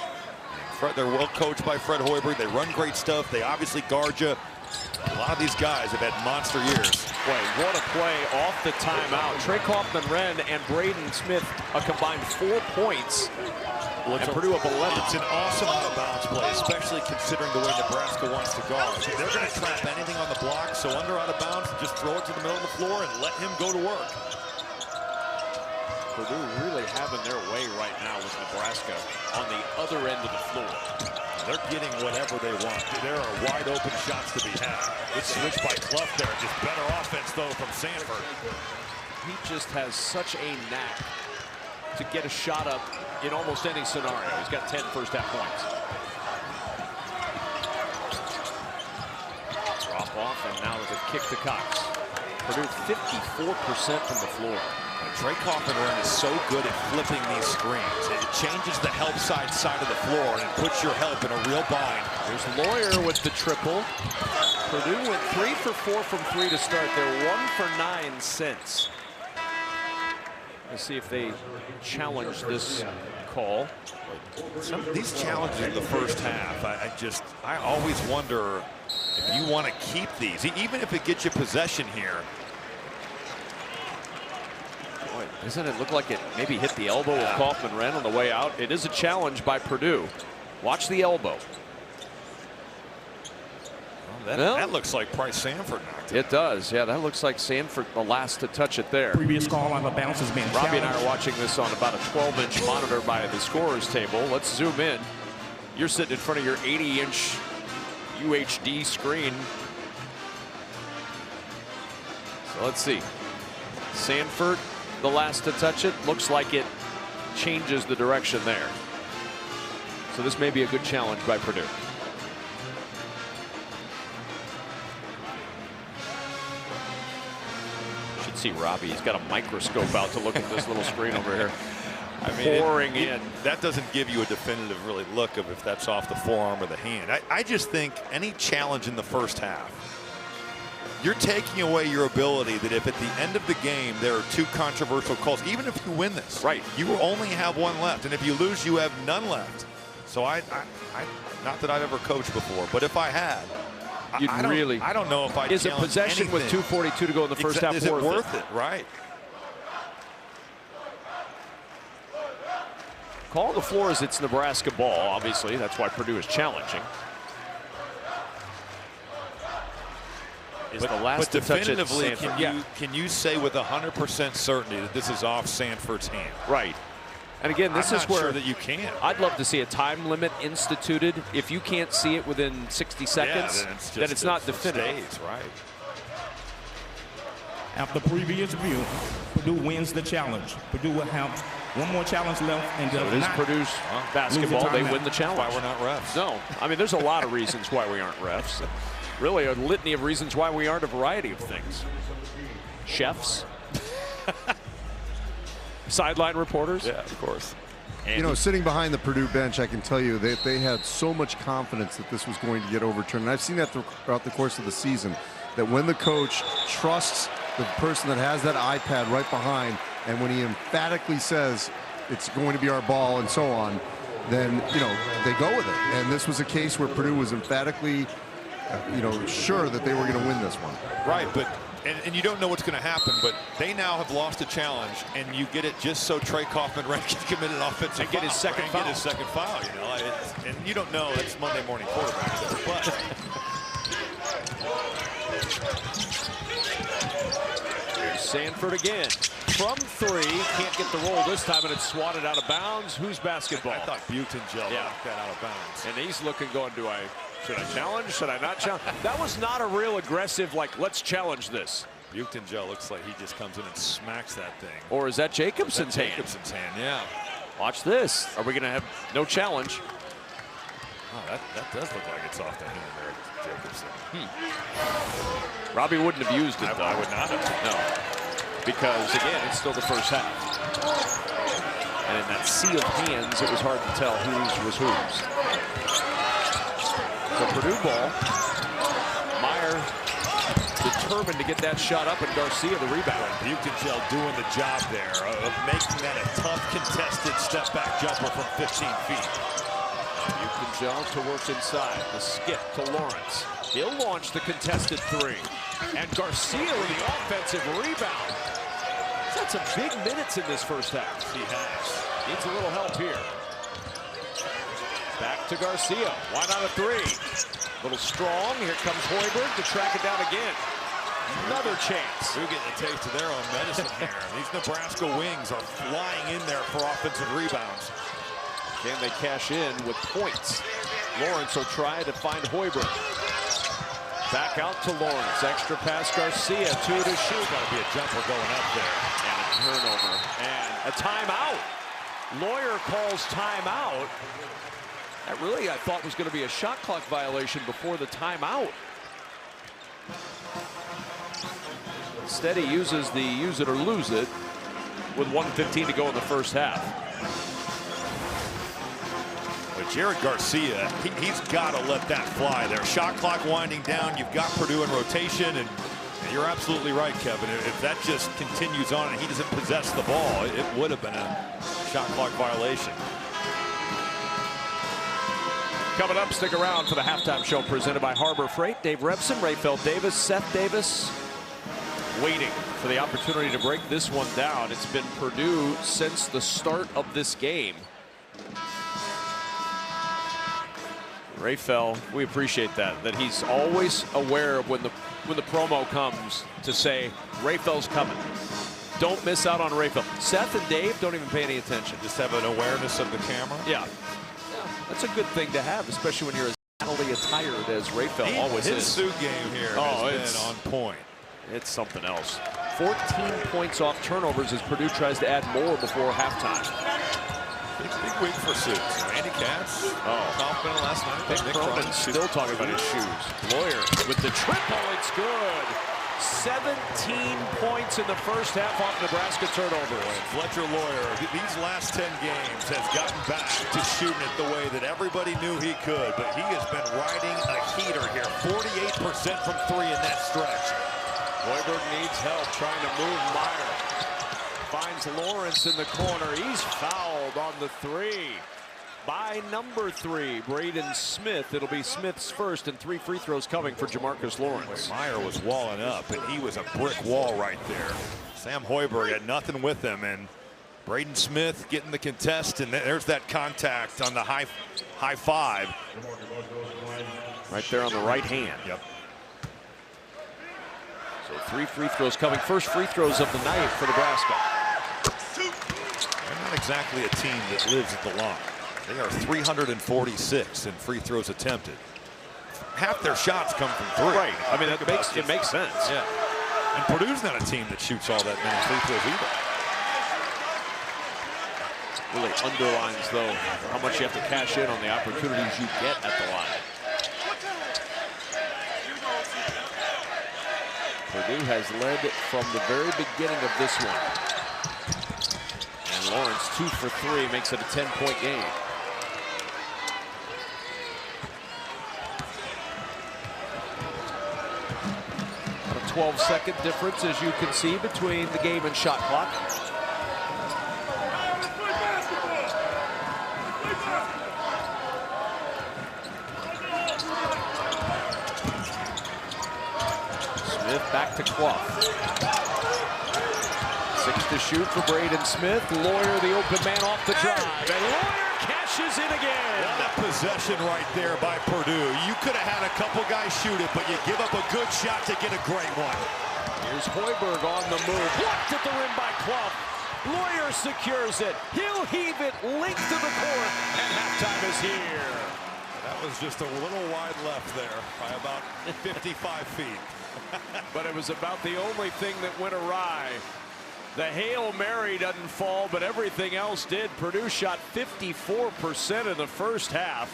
They're well coached by Fred Hoiberg. They run great stuff. They obviously guard you. A lot of these guys have had monster years. Boy, what a play off the timeout. Trey Kaufman-Renn and Braden Smith a combined 4 points. And Purdue up 11. It's an awesome out-of-bounds play, especially considering the way Nebraska wants to guard. They're going to trap anything on the block, so under out of bounds, just throw it to the middle of the floor and let him go to work. Purdue really having their way right now with Nebraska on the other end of the floor. They're getting whatever they want. There are wide open shots to be had. Good switch by Clough there. Just better offense, though, from Sanford. He just has such a knack to get a shot up in almost any scenario. He's got 10 first half points. Drop off, and now the kick to Cox. Purdue 54% from the floor. Trey Kaufman-Renn is so good at flipping these screens. It changes the help side of the floor and puts your help in a real bind. There's Lawyer with the triple. Purdue went 3 for 4 from 3 to start. They're 1 for 9 since. Let's see if they challenge this call. Some of these challenges in the first half, I always wonder if you want to keep these, even if it gets you possession here. Boy, Doesn't it look like it maybe hit the elbow of Kaufman-Renn on the way out? It is a challenge by Purdue. Watch the elbow. That looks like Price Sanford knocked it. It does. Yeah, that looks like Sanford, the last to touch it there. Previous call on the bounce has been Robbie and I are watching this on about a 12-inch monitor by the scorer's table. Let's zoom in. You're sitting in front of your 80-inch UHD screen. So let's see. Sanford, the last to touch it. Looks like it changes the direction there. So this may be a good challenge by Purdue. Should see Robbie. He's got a microscope out to look at this little screen over here. I mean, pouring in. That doesn't give you a definitive really look of if that's off the forearm or the hand. I just think any challenge in the first half, you're taking away your ability that if at the end of the game there are 2 controversial calls, even if you win this, right, you will only have 1 left, and if you lose, you have none left. So I not that I've ever coached before, but if I had, I don't know if I is a possession anything. With 2:42 to go in the first half. Is it worth it? Right. Call the floor as it's Nebraska ball. Obviously, that's why Purdue is challenging. Is the last but to touch it definitively, Sanford? can you say with 100% certainty that this is off Sanford's hand? Right. And again, this I'm is not where sure that you can. I'd love to see a time limit instituted. If you can't see it within 60 seconds, then it's not definitive. Stays, right. After the previous view, Purdue wins the challenge. Purdue will have 1 more challenge left and does So it is not Purdue's basketball. They win the challenge. That's why we're not refs. No, I mean there's a lot of reasons why we aren't refs. Really, a litany of reasons why we aren't a variety of things. Chefs, sideline reporters. Yeah, of course. You know, sitting behind the Purdue bench, I can tell you that they had so much confidence that this was going to get overturned. And I've seen that throughout the course of the season, that when the coach trusts the person that has that iPad right behind, and when he emphatically says it's going to be our ball and so on, then, you know, they go with it. And this was a case where Purdue was emphatically, sure that they were going to win this one. Right, but and you don't know what's going to happen, but they now have lost a challenge, and you get it just so Trey Kaufman-Renn can commit an offensive foul. Get his second foul. Get his second foul, you know. And you don't know. It's Monday morning quarterback there, but. Here's Sanford again. From 3, can't get the roll this time, and it's swatted out of bounds. Who's basketball? I thought Buitengel knocked that out of bounds. And he's looking, going, should I challenge? Should I not challenge? That was not a real aggressive, like, let's challenge this. Buitengel looks like he just comes in and smacks that thing. Or is that Jacobson's hand? Jacobson's hand, yeah. Watch this. Are we going to have no challenge? Oh, that does look like it's off the hand there, Jacobson. Robbie wouldn't have used it, though. I would not have. No. Because, again, it's still the first half. And in that sea of hands, it was hard to tell whose was whose. So Purdue ball. Meyer determined to get that shot up, and Garcia the rebound. Buitengel doing the job there of making that a tough contested step-back jumper from 15 feet. Buitengel to work inside. The skip to Lawrence. He'll launch the contested 3. And Garcia with the offensive rebound. He's had some big minutes in this first half. He has. Needs a little help here. Back to Garcia. Why not a 3? A little strong. Here comes Hoiberg to track it down again. Another chance. They're getting a taste of their own medicine here. These Nebraska wings are flying in there for offensive rebounds. Can they cash in with points? Lawrence will try to find Hoiberg. Back out to Lawrence. Extra pass Garcia. 2 to shoot. Got to be a jumper going up there. And a turnover. And a timeout. Lawyer calls timeout. That really, I thought, was going to be a shot clock violation before the timeout. Instead, he uses the use it or lose it with 1:15 to go in the first half. But Jared Garcia, he's got to let that fly there. Shot clock winding down. You've got Purdue in rotation, and you're absolutely right, Kevin. If that just continues on and he doesn't possess the ball, it would have been a shot clock violation. Coming up, stick around for the halftime show presented by Harbor Freight. Dave Rebson, Rayfeld Davis, Seth Davis, waiting for the opportunity to break this one down. It's been Purdue since the start of this game. Raphael, we appreciate that he's always aware of when the promo comes to say Raphael's coming. Don't miss out on Raphael. Seth and Dave don't even pay any attention. Just have an awareness of the camera. Yeah. That's a good thing to have, especially when you're as scantily attired as Raphael always is. His suit game here has been on point. It's something else. 14 points off turnovers as Purdue tries to add more before halftime. Big week for suits. Andy Katz, confident last night. Nick Cronin's still talking about his shoes. Lawyer with the triple, it's good. 17 points in the first half off Nebraska turnovers. Fletcher Lawyer, these last 10 games, has gotten back to shooting it the way that everybody knew he could, but he has been riding a heater here. 48% from 3 in that stretch. Hoiberg needs help trying to move Meyer. Finds Lawrence in the corner. He's fouled on the 3 by number 3, Braden Smith. It'll be Smith's first, and 3 free throws coming for Jamarcus Lawrence. Meyer was walling up, and he was a brick wall right there. Sam Hoiberg had nothing with him, and Braden Smith getting the contest, and there's that contact on the high 5. Right there on the right hand. Yep. So 3 free throws coming. First free throws of the night for Nebraska. They're not exactly a team that lives at the line. They are 346 in free throws attempted. Half their shots come from 3. Right. I mean, it makes sense. Yeah. And Purdue's not a team that shoots all that many free throws either. Really underlines, though, how much you have to cash in on the opportunities you get at the line. Purdue has led from the very beginning of this one. And Lawrence 2 for 3 makes it a 10-point game. A 12-second difference, as you can see, between the game and shot clock. Smith back to Clough. 6 to shoot for Braden Smith. Lawyer, the open man off the drive. And Lawyer cashes in again. What a possession right there by Purdue. You could have had a couple guys shoot it, but you give up a good shot to get a great one. Here's Hoiberg on the move. Blocked at the rim by Clough. Lawyer secures it. He'll heave it length to the court, and halftime is here. That was just a little wide left there by about 55 feet. But it was about the only thing that went awry. The Hail Mary doesn't fall, but everything else did. Purdue shot 54% in the first half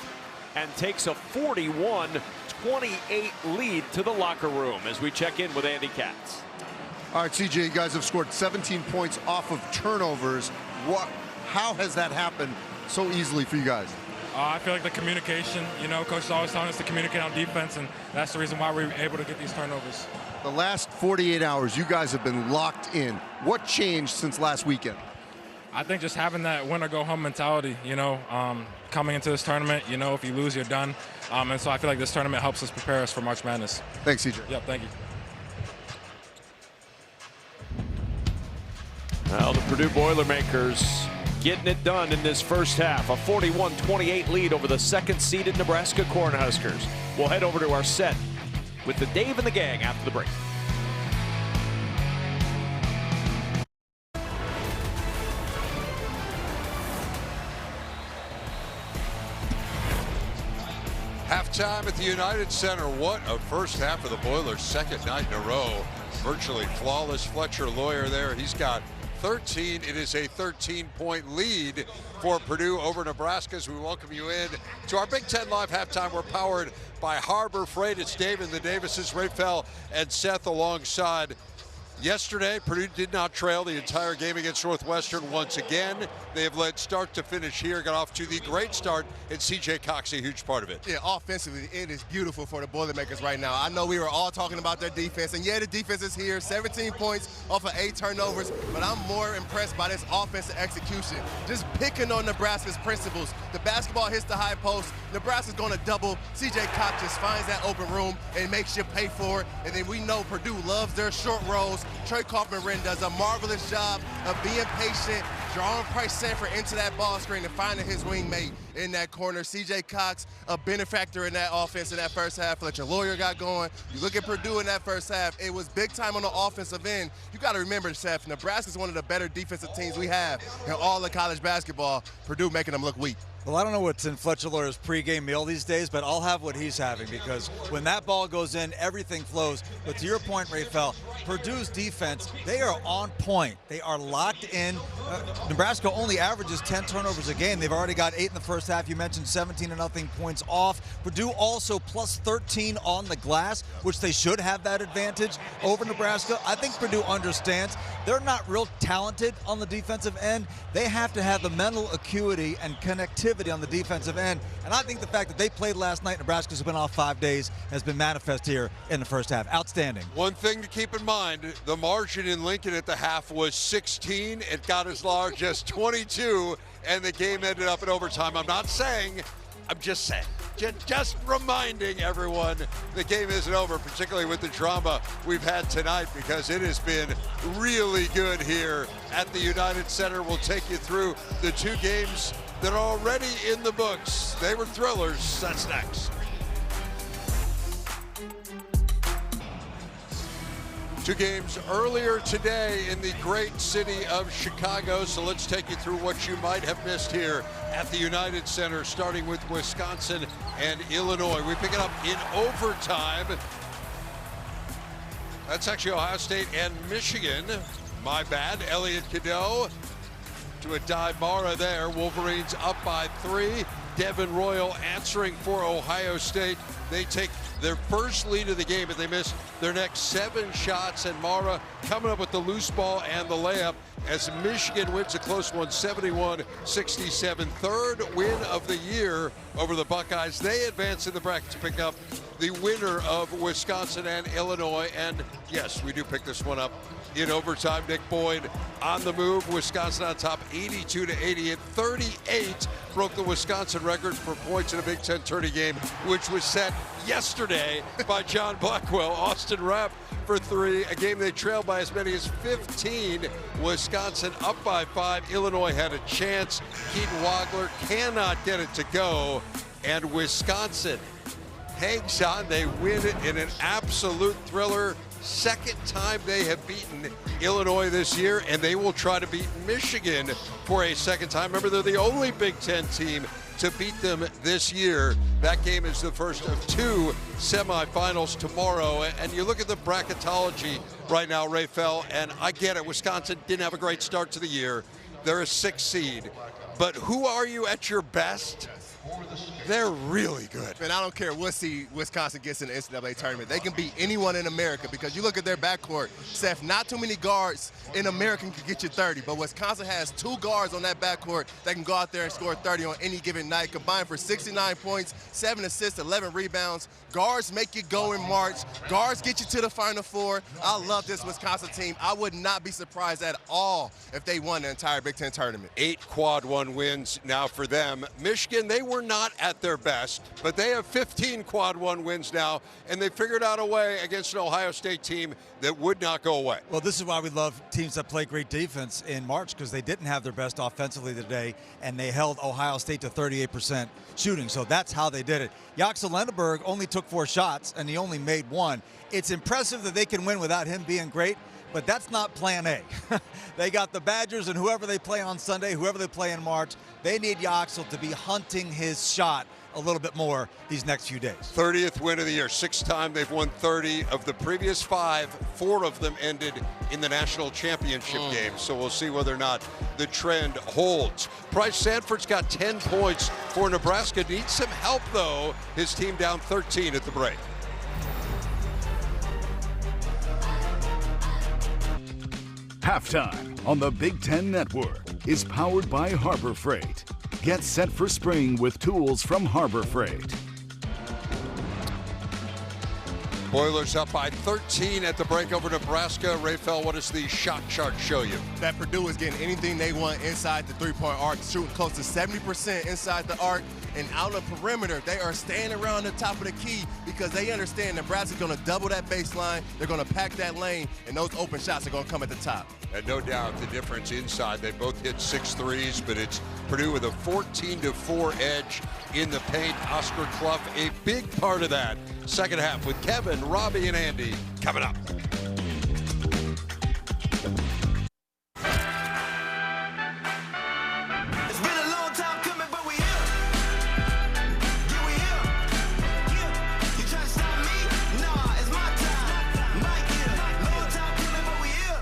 and takes a 41-28 lead to the locker room as we check in with Andy Katz. All right, CJ, you guys have scored 17 points off of turnovers. How has that happened so easily for you guys? I feel like the communication, Coach is always telling us to communicate on defense, and that's the reason why we're able to get these turnovers. The last 48 hours, you guys have been locked in. What changed since last weekend? I think just having that win-or-go-home mentality, coming into this tournament, if you lose, you're done. And so I feel like this tournament helps us prepare us for March Madness. Thanks, CJ. Yep, thank you. Well, the Purdue Boilermakers getting it done in this first half. A 41-28 lead over the second-seeded Nebraska Cornhuskers. We'll head over to our set with the Dave and the gang after the break. Halftime at the United Center. What a first half of the Boilers' second night in a row. Virtually flawless. Fletcher Lawyer there. He's got 13. It is a 13-point lead for Purdue over Nebraska as we welcome you in to our Big Ten Live halftime. We're powered by Harbor Freight. It's Dave and the Davises, Raphael and Seth alongside. Yesterday, Purdue did not trail the entire game against Northwestern once again. They have led start to finish here, got off to the great start, and C.J. Cox, a huge part of it. Yeah, offensively, it is beautiful for the Boilermakers right now. I know we were all talking about their defense, and yeah, the defense is here, 17 points off of 8 turnovers, but I'm more impressed by this offensive execution. Just picking on Nebraska's principles. The basketball hits the high post, Nebraska's going to double. C.J. Cox just finds that open room and makes you pay for it, and then we know Purdue loves their short rolls. Trey Kaufman-Wren does a marvelous job of being patient, drawing Price Sanford into that ball screen and finding his wingmate in that corner. C.J. Cox, a benefactor in that offense in that first half. Fletcher Lawyer got going. You look at Purdue in that first half, it was big time on the offensive end. You got to remember, Seth, Nebraska's one of the better defensive teams we have in all of college basketball. Purdue making them look weak. Well, I don't know what's in Fletcher Lawyer's pregame meal these days, but I'll have what he's having, because when that ball goes in, everything flows. But to your point, Rafael, Purdue's defense, they are on point. They are locked in. Nebraska only averages 10 turnovers a game. They've already got 8 in the first half. You mentioned 17-0 points off. Purdue also plus 13 on the glass, which they should have that advantage over Nebraska. I think Purdue understands they're not real talented on the defensive end. They have to have the mental acuity and connectivity on the defensive end, and I think the fact that they played last night, Nebraska's been off 5 days, has been manifest here in the first half. Outstanding. One thing to keep in mind, the margin in Lincoln at the half was 16. It got as large as 22, and the game ended up in overtime. I'm just saying. Just reminding everyone the game isn't over, particularly with the drama we've had tonight, because it has been really good here at the United Center. We'll take you through the 2 games that are already in the books. They were thrillers. That's next. 2 games earlier today in the great city of Chicago, so let's take you through what you might have missed here at the United Center, starting with Wisconsin and Illinois. We pick it up in overtime. That's actually Ohio State and Michigan. My bad. Elliot Cadeau to a dive Mara there. Wolverines up by 3. Devin Royal answering for Ohio State. They take their first lead of the game, but they miss their next 7 shots, and Mara coming up with the loose ball and the layup as Michigan wins a close one, 71-67. Third win of the year over the Buckeyes. They advance in the bracket to pick up the winner of Wisconsin and Illinois, and yes, we do pick this one up in overtime. Nick Boyd on the move. Wisconsin on top 82-88. 38 broke the Wisconsin record for points in a Big Ten tourney game, which was set yesterday by John Blackwell. Austin Rapp for 3, a game they trailed by as many as 15. Wisconsin up by 5. Illinois had a chance. Keaton Wagler cannot get it to go, and Wisconsin hangs on. They win it in an absolute thriller. Second time they have beaten Illinois this year, and they will try to beat Michigan for a second time. Remember, they're the only Big Ten team to beat them this year. That game is the first of 2 semifinals tomorrow. And you look at the bracketology right now, Rafael, and I get it. Wisconsin didn't have a great start to the year. They're a 6th seed. But who are you at your best? They're really good. Man, I don't care what seed Wisconsin gets in the NCAA tournament. They can beat anyone in America, because you look at their backcourt, Seth, not too many guards in America can get you 30, but Wisconsin has 2 guards on that backcourt that can go out there and score 30 on any given night, combined for 69 points, 7 assists, 11 rebounds. Guards make you go in March. Guards get you to the Final Four. I love this Wisconsin team. I would not be surprised at all if they won the entire Big Ten tournament. 8 quad 1 wins now for them. Michigan, they were not at their best, but they have 15 quad 1 wins now, and they figured out a way against an Ohio State team that would not go away. Well, this is why we love teams that play great defense in March, because they didn't have their best offensively today, and they held Ohio State to 38% shooting, so that's how they did it. Jaxel Lenneberg only took 4 shots, and he only made 1. It's impressive that they can win without him being great, but that's not plan A. They got the Badgers, and whoever they play on Sunday, whoever they play in March, they need Jaxel to be hunting his shot a little bit more these next few days. 30th win of the year. 6th time they've won 30. Of the previous 5, 4 of them ended in the national championship game. So we'll see whether or not the trend holds. Price Sanford's got 10 points for Nebraska. Needs some help, though. His team down 13 at the break. Halftime on the Big Ten Network is powered by Harbor Freight. Get set for spring with tools from Harbor Freight. Boilers up by 13 at the break over Nebraska. Raphael, what does the shot chart show you? That Purdue is getting anything they want inside the three-point arc, shooting close to 70% inside the arc, and out of the perimeter, they are staying around the top of the key because they understand Nebraska's going to double that baseline, they're going to pack that lane, and those open shots are going to come at the top. And no doubt the difference inside. They both hit 6 threes, but it's Purdue with a 14-4 edge in the paint. Oscar Clough, a big part of that. Second half with Kevin, Robbie, and Andy coming up. It's been a long time coming, but we here. Yeah, we here. You try to stop me? Nah, it's my time. Mike here. Long time coming, but we here.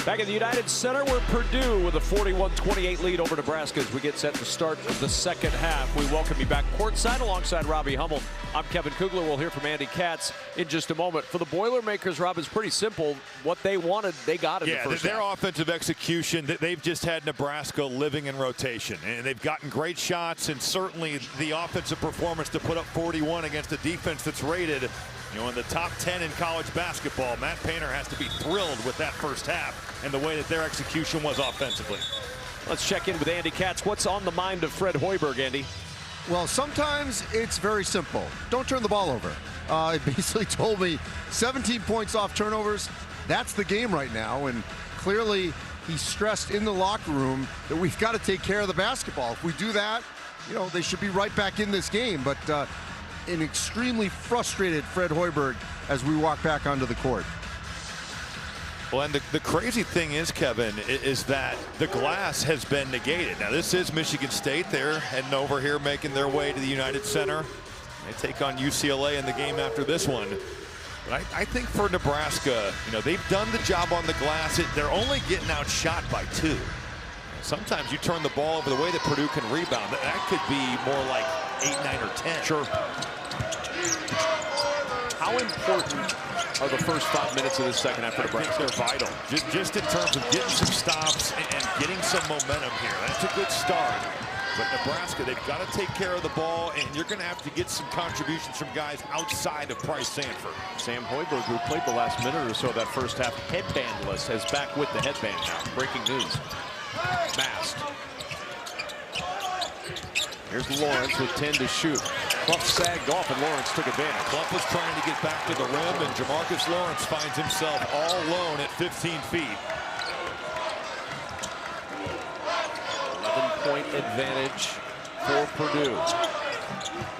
Back at the United Center, where Purdue with a 41-28 lead over Nebraska as we get set to start the second half. We welcome you back courtside alongside Robbie Hummel. I'm Kevin Kugler. We'll hear from Andy Katz in just a moment. For the Boilermakers, Rob, it's pretty simple. What they wanted, they got in the first their half. offensive execution, they've just had Nebraska living in rotation. And they've gotten great shots, and certainly the offensive performance to put up 41 against a defense that's rated, in the top 10 in college basketball. Matt Painter has to be thrilled with that first half and the way that their execution was offensively. Let's check in with Andy Katz. What's on the mind of Fred Hoiberg, Andy? Well, sometimes it's very simple. Don't turn the ball over. He basically told me 17 points off turnovers. That's the game right now. And clearly he stressed in the locker room that we've got to take care of the basketball. If we do that, they should be right back in this game. But an extremely frustrated Fred Hoiberg as we walk back onto the court. Well, and the crazy thing is, Kevin, is that the glass has been negated. Now, this is Michigan State. They're heading over here, making their way to the United Center. They take on UCLA in the game after this one. But I think for Nebraska, they've done the job on the glass. They're only getting outshot by 2. Sometimes you turn the ball over the way that Purdue can rebound. That could be more like 8, 9, or 10. Sure. How important are the first 5 minutes of this second half for Nebraska? They're vital. Just in terms of getting some stops and getting some momentum here. That's a good start. But Nebraska, they've got to take care of the ball, and you're going to have to get some contributions from guys outside of Price Sanford. Sam Hoiberg, who played the last minute or so of that first half headbandless, is back with the headband now. Breaking news. Mast. Here's Lawrence with 10 to shoot. Clough sagged off, and Lawrence took advantage. Clough was trying to get back to the rim, and Jamarcus Lawrence finds himself all alone at 15 feet. 11-point advantage for Purdue.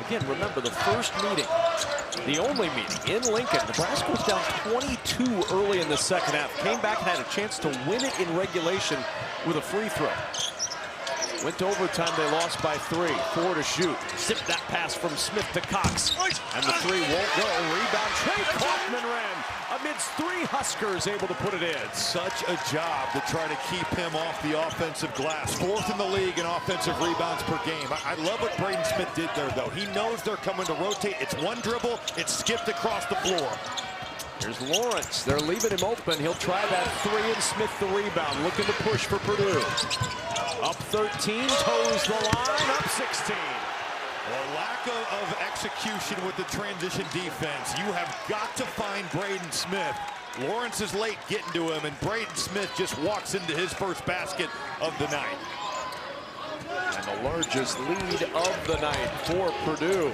Again, remember the first meeting, the only meeting in Lincoln. Nebraska was down 22 early in the second half. Came back and had a chance to win it in regulation with a free throw. Went to overtime, they lost by 3. 4 to shoot. Zipped that pass from Smith to Cox. And the 3 won't go. Rebound, Trey Kaufman-Renn. Amidst 3 Huskers able to put it in. Such a job to try to keep him off the offensive glass. 4th in the league in offensive rebounds per game. I love what Braden Smith did there, though. He knows they're coming to rotate. It's one dribble. It's skipped across the floor. Here's Lawrence. They're leaving him open. He'll try that 3, and Smith the rebound. Looking to push for Purdue. Up 13, toes the line, up 16. Well, lack of execution with the transition defense. You have got to find Braden Smith. Lawrence is late getting to him, and Braden Smith just walks into his first basket of the night. And the largest lead of the night for Purdue.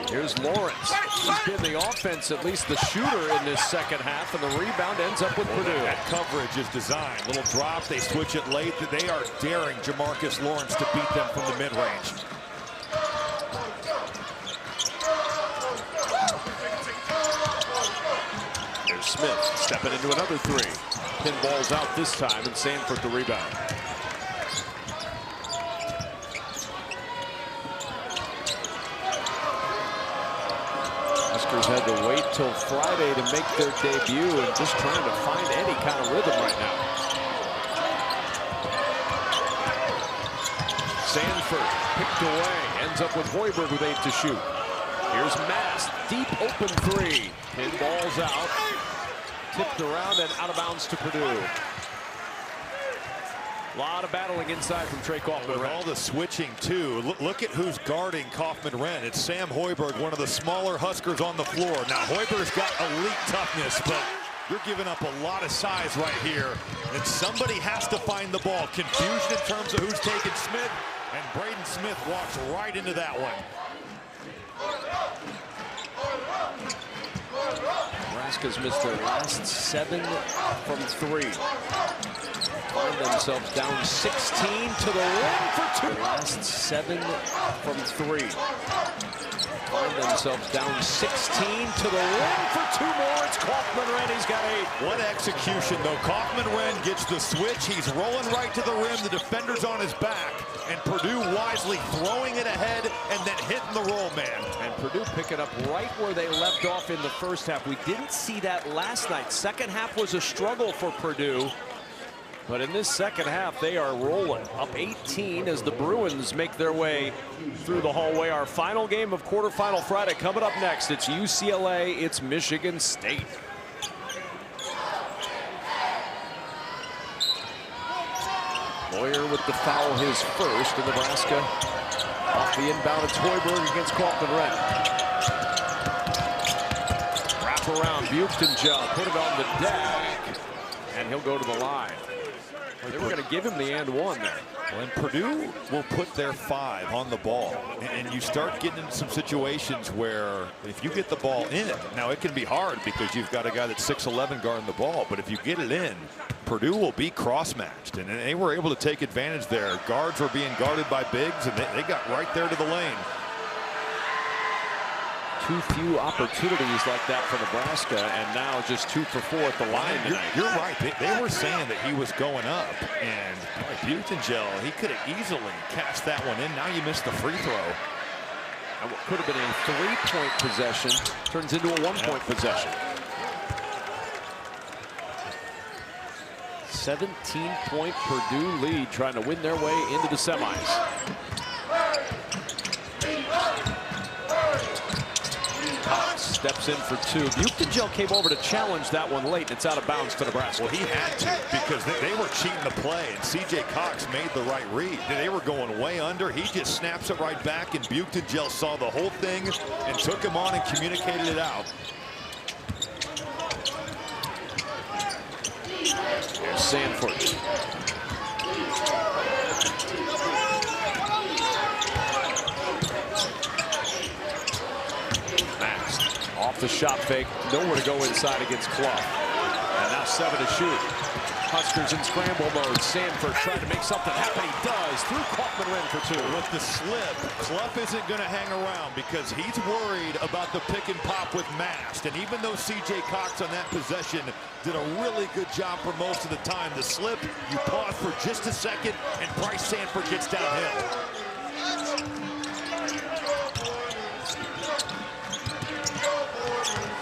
Here's Lawrence. He's been the offense, at least the shooter in this second half, and the rebound ends up with Purdue. That coverage is designed. Little drop, they switch it late. They are daring Jamarcus Lawrence to beat them from the mid-range. There's Smith stepping into another 3. Pinball's out this time, and Sanford the rebound. Huskers had to wait till Friday to make their debut and just trying to find any kind of rhythm right now. Sanford picked away, ends up with Hoiberg with 8 to shoot. Here's Mast, deep open 3. Pinball's out, tipped around and out of bounds to Purdue. A lot of battling inside from Trey Kaufman. With all the switching, too. Look at who's guarding Kaufman-Renn. It's Sam Hoiberg, one of the smaller Huskers on the floor. Now, Hoiberg's got elite toughness, but you're giving up a lot of size right here. And somebody has to find the ball. Confusion in terms of who's taking Smith, and Braden Smith walks right into that one. Nebraska's missed their last 7 from 3. Find themselves down 16 to the rim for 2. Last 7 from 3. Find themselves down 16 to the rim for 2 more. It's Kaufman-Renn. He's got 8. What execution, though. Kaufman-Renn gets the switch. He's rolling right to the rim. The defender's on his back. And Purdue wisely throwing it ahead and then hitting the roll man. And Purdue picking up right where they left off in the first half. We didn't see that last night. Second half was a struggle for Purdue. But in this second half, they are rolling. Up 18 as the Bruins make their way through the hallway. Our final game of quarterfinal Friday coming up next. It's UCLA, it's Michigan State. Lawyer with the foul, his first in Nebraska. Off the inbound, it's Hoiberg against Kaufman-Renn. Wrap around, Buchtenjel, put it on the deck, and he'll go to the line. They were going to give him the and one there. Well, and Purdue will put their 5 on the ball. And you start getting into some situations where if you get the ball in, now it can be hard because you've got a guy that's 6'11" guarding the ball. But if you get it in, Purdue will be cross-matched. And they were able to take advantage there. Guards were being guarded by bigs, and they got right there to the lane. Too few opportunities like that for Nebraska, and now just 2 for 4 at the line tonight. You're right. They were saying that he was going up, and Buchtenjel, he could have easily cashed that one in. Now you missed the free throw. And what could have been a 3-point possession turns into a 1-point possession. 17-point Purdue lead, trying to win their way into the semis. Steps in for 2. Buchtenjel came over to challenge that one late, and it's out of bounds to Nebraska. Well, he had to because they were cheating the play, and C.J. Cox made the right read. They were going way under. He just snaps it right back, and Buchtenjel saw the whole thing and took him on and communicated it out. Here's Sanford. Off the shot fake, nowhere to go inside against Clough. And now 7 to shoot. Huskers in scramble mode. Sanford trying to make something happen. He does through Kaufman-Renn for 2. With the slip, Clough isn't going to hang around because he's worried about the pick and pop with Mast. And even though C.J. Cox on that possession did a really good job for most of the time, the slip, you pause for just a second, and Bryce Sanford gets downhill.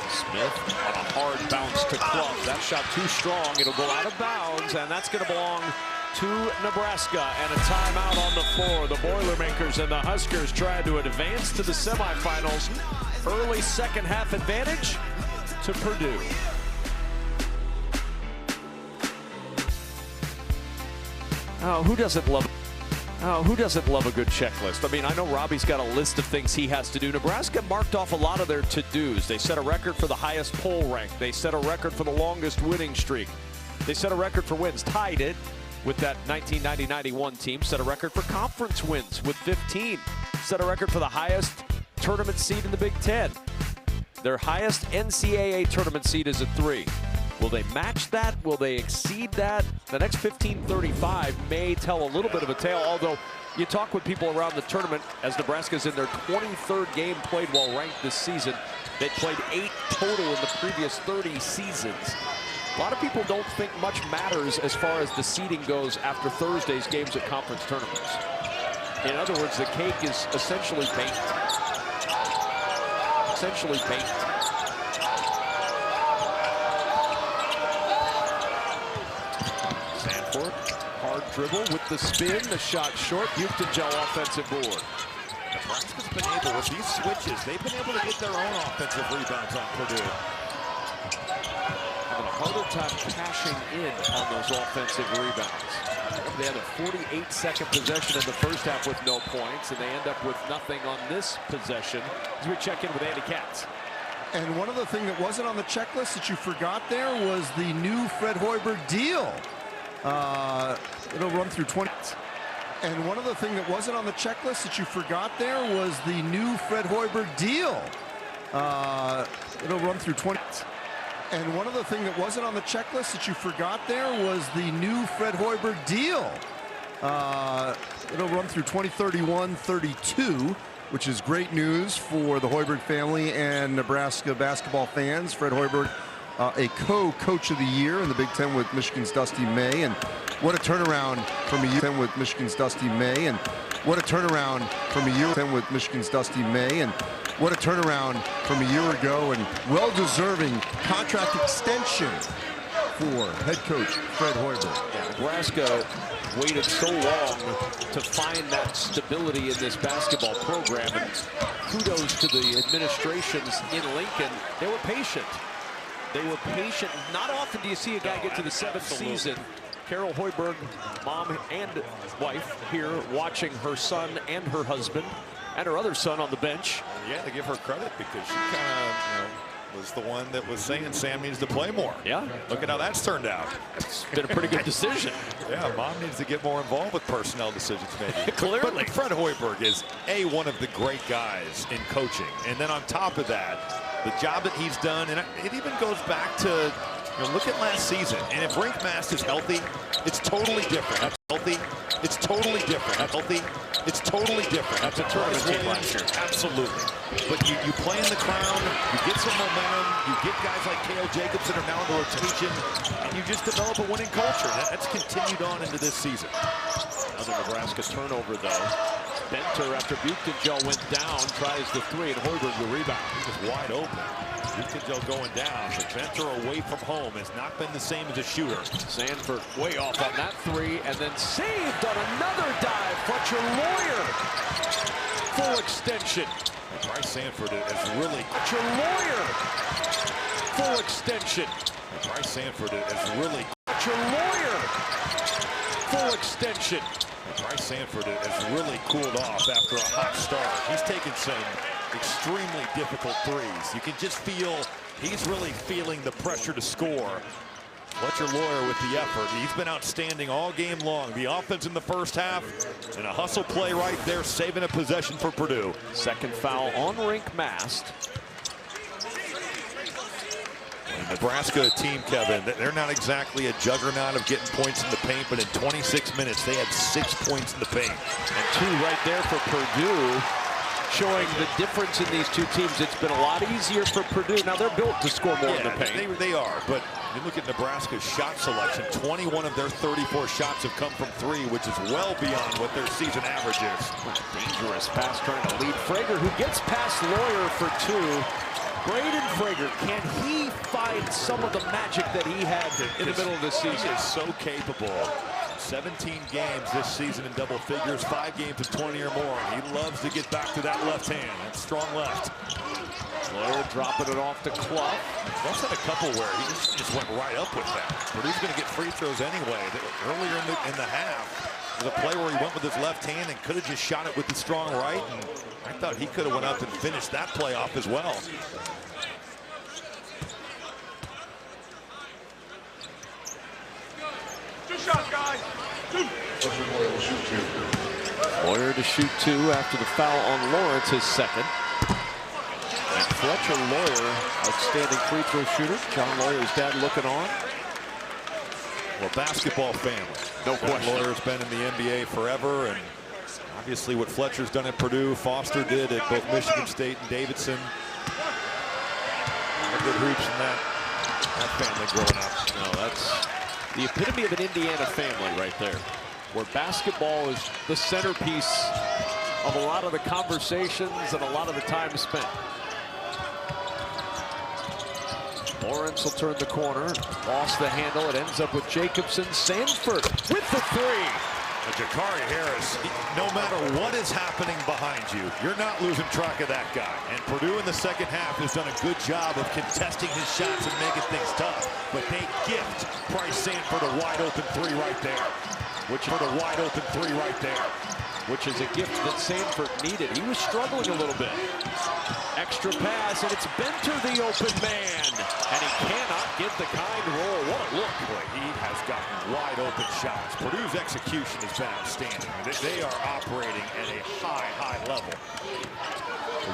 Smith on a hard bounce to Clough. That shot too strong. It'll go out of bounds, and that's going to belong to Nebraska. And a timeout on the floor. The Boilermakers and the Huskers trying to advance to the semifinals. Early second half advantage to Purdue. Oh, who doesn't love it? Oh, who doesn't love a good checklist? I mean, I know Robbie's got a list of things he has to do. Nebraska marked off a lot of their to-dos. They set a record for the highest poll rank. They set a record for the longest winning streak. They set a record for wins, tied it with that 1990-91 team. Set a record for conference wins with 15. Set a record for the highest tournament seed in the Big Ten. Their highest NCAA tournament seed is a 3. Will they match that? Will they exceed that? The next 15:35 may tell a little bit of a tale, although you talk with people around the tournament as Nebraska's in their 23rd game played while ranked this season. They played 8 total in the previous 30 seasons. A lot of people don't think much matters as far as the seeding goes after Thursday's games at conference tournaments. In other words, the cake is essentially baked. Essentially baked. Sanford, hard dribble with the spin, the shot short. Buchtenjel offensive board. Nebraska's been able, with these switches, they've been able to get their own offensive rebounds on Purdue. Having a harder time cashing in on those offensive rebounds. They had a 48-second possession in the first half with no points, and they end up with nothing on this possession. As we check in with Andy Katz. And one other thing that wasn't on the checklist that you forgot there was the new Fred Hoiberg deal. It'll run through 20. And one other thing that wasn't on the checklist that you forgot there was the new Fred Hoiberg deal. It'll run through 20. And one other thing that wasn't on the checklist that you forgot there was the new Fred Hoiberg deal. It'll run through 2031-32, which is great news for the Hoiberg family and Nebraska basketball fans. Fred Hoiberg, a co-coach of the year in the Big Ten with Michigan's Dusty May, and what a turnaround from a year with Michigan's Dusty May, and what a turnaround from a year with Michigan's Dusty May, and what a turnaround from a year ago, and well-deserving contract extension for head coach Fred Hoiberg. Yeah, Nebraska waited so long to find that stability in this basketball program, and kudos to the administrations in Lincoln. They were patient. They were patient. Not often do you see a guy get to the 7th season. Carol Hoiberg, mom and wife, here watching her son and her husband and her other son on the bench. Yeah, to give her credit because she kind of, was the one that was saying Sam needs to play more. Yeah. Look at how that's turned out. It's been a pretty good decision. Yeah, mom needs to get more involved with personnel decisions maybe. Clearly. But Fred Hoiberg is one of the great guys in coaching. And then on top of that, the job that he's done, and it even goes back to, look at last season. And if Rink Mast is healthy, it's totally different. That's healthy. It's totally different. That's healthy. It's totally different. That's a tournament team last year. Absolutely. But you play in the crown, you get some momentum, you get guys like Cale Jacobs that are now in the rotation, and you just develop a winning culture. That's continued on into this season. Another Nebraska turnover, though. Benter, after Buchtenjel went down, tries the 3, and Hoiberg the rebound. He was wide open. Buchtenjel going down, but Benter away from home has not been the same as a shooter. Sanford way off on that 3, and then saved on another dive. Fletcher Lawyer, full extension. And Bryce Sanford has really... Fletcher Lawyer, full extension. And Bryce Sanford has really... Fletcher Lawyer, full extension. And Bryce Sanford has really cooled off after a hot start. He's taken some extremely difficult threes. You can just feel he's really feeling the pressure to score. Fletcher Lawyer with the effort. He's been outstanding all game long. The offense in the first half and a hustle play right there, saving a possession for Purdue. Second foul on Rink Mast. Nebraska team, Kevin, they're not exactly a juggernaut of getting points in the paint, but in 26 minutes, they had 6 points in the paint. And 2 right there for Purdue, showing the difference in these two teams. It's been a lot easier for Purdue. Now, they're built to score more in the paint. They are, but you look at Nebraska's shot selection, 21 of their 34 shots have come from 3, which is well beyond what their season average is. Dangerous pass trying to lead Frager, who gets past Lawyer for 2. Braden Frager, can he find some of the magic that he had in the middle of the season? He is so capable. 17 games this season in double figures, 5 games of 20 or more. He loves to get back to that left hand. That strong left. Lawyer dropping it off to Clough. Clough's had a couple where he just went right up with that. Purdue's going to get free throws anyway. Earlier in the half, there was a play where he went with his left hand and could have just shot it with the strong right. And I thought he could have went up and finished that play off as well. Lawyer to shoot 2 after the foul on Lawrence, his second. And Fletcher Lawyer, outstanding free throw shooter. John Lawyer's dad looking on. Well, basketball family. No question. Lawyer's been in the NBA forever, and obviously what Fletcher's done at Purdue, Foster did at both Michigan State and Davidson. Good hoops in that family growing up. No, that's the epitome of an Indiana family right there, where basketball is the centerpiece of a lot of the conversations and a lot of the time spent. Lawrence will turn the corner, lost the handle. It ends up with Jacobson. Sanford with the 3. Jakari Harris, no matter what is happening behind you, you're not losing track of that guy. And Purdue in the second half has done a good job of contesting his shots and making things tough. But they gift Bryce Sanford a wide open 3 right there. which for the wide open three right there, which is a gift that Sanford needed. He was struggling a little bit. Extra pass, and it's Benter the open man, and he cannot get the kind roll. What a look. Boy, he has gotten wide open shots. Purdue's execution has been outstanding. They are operating at a high level.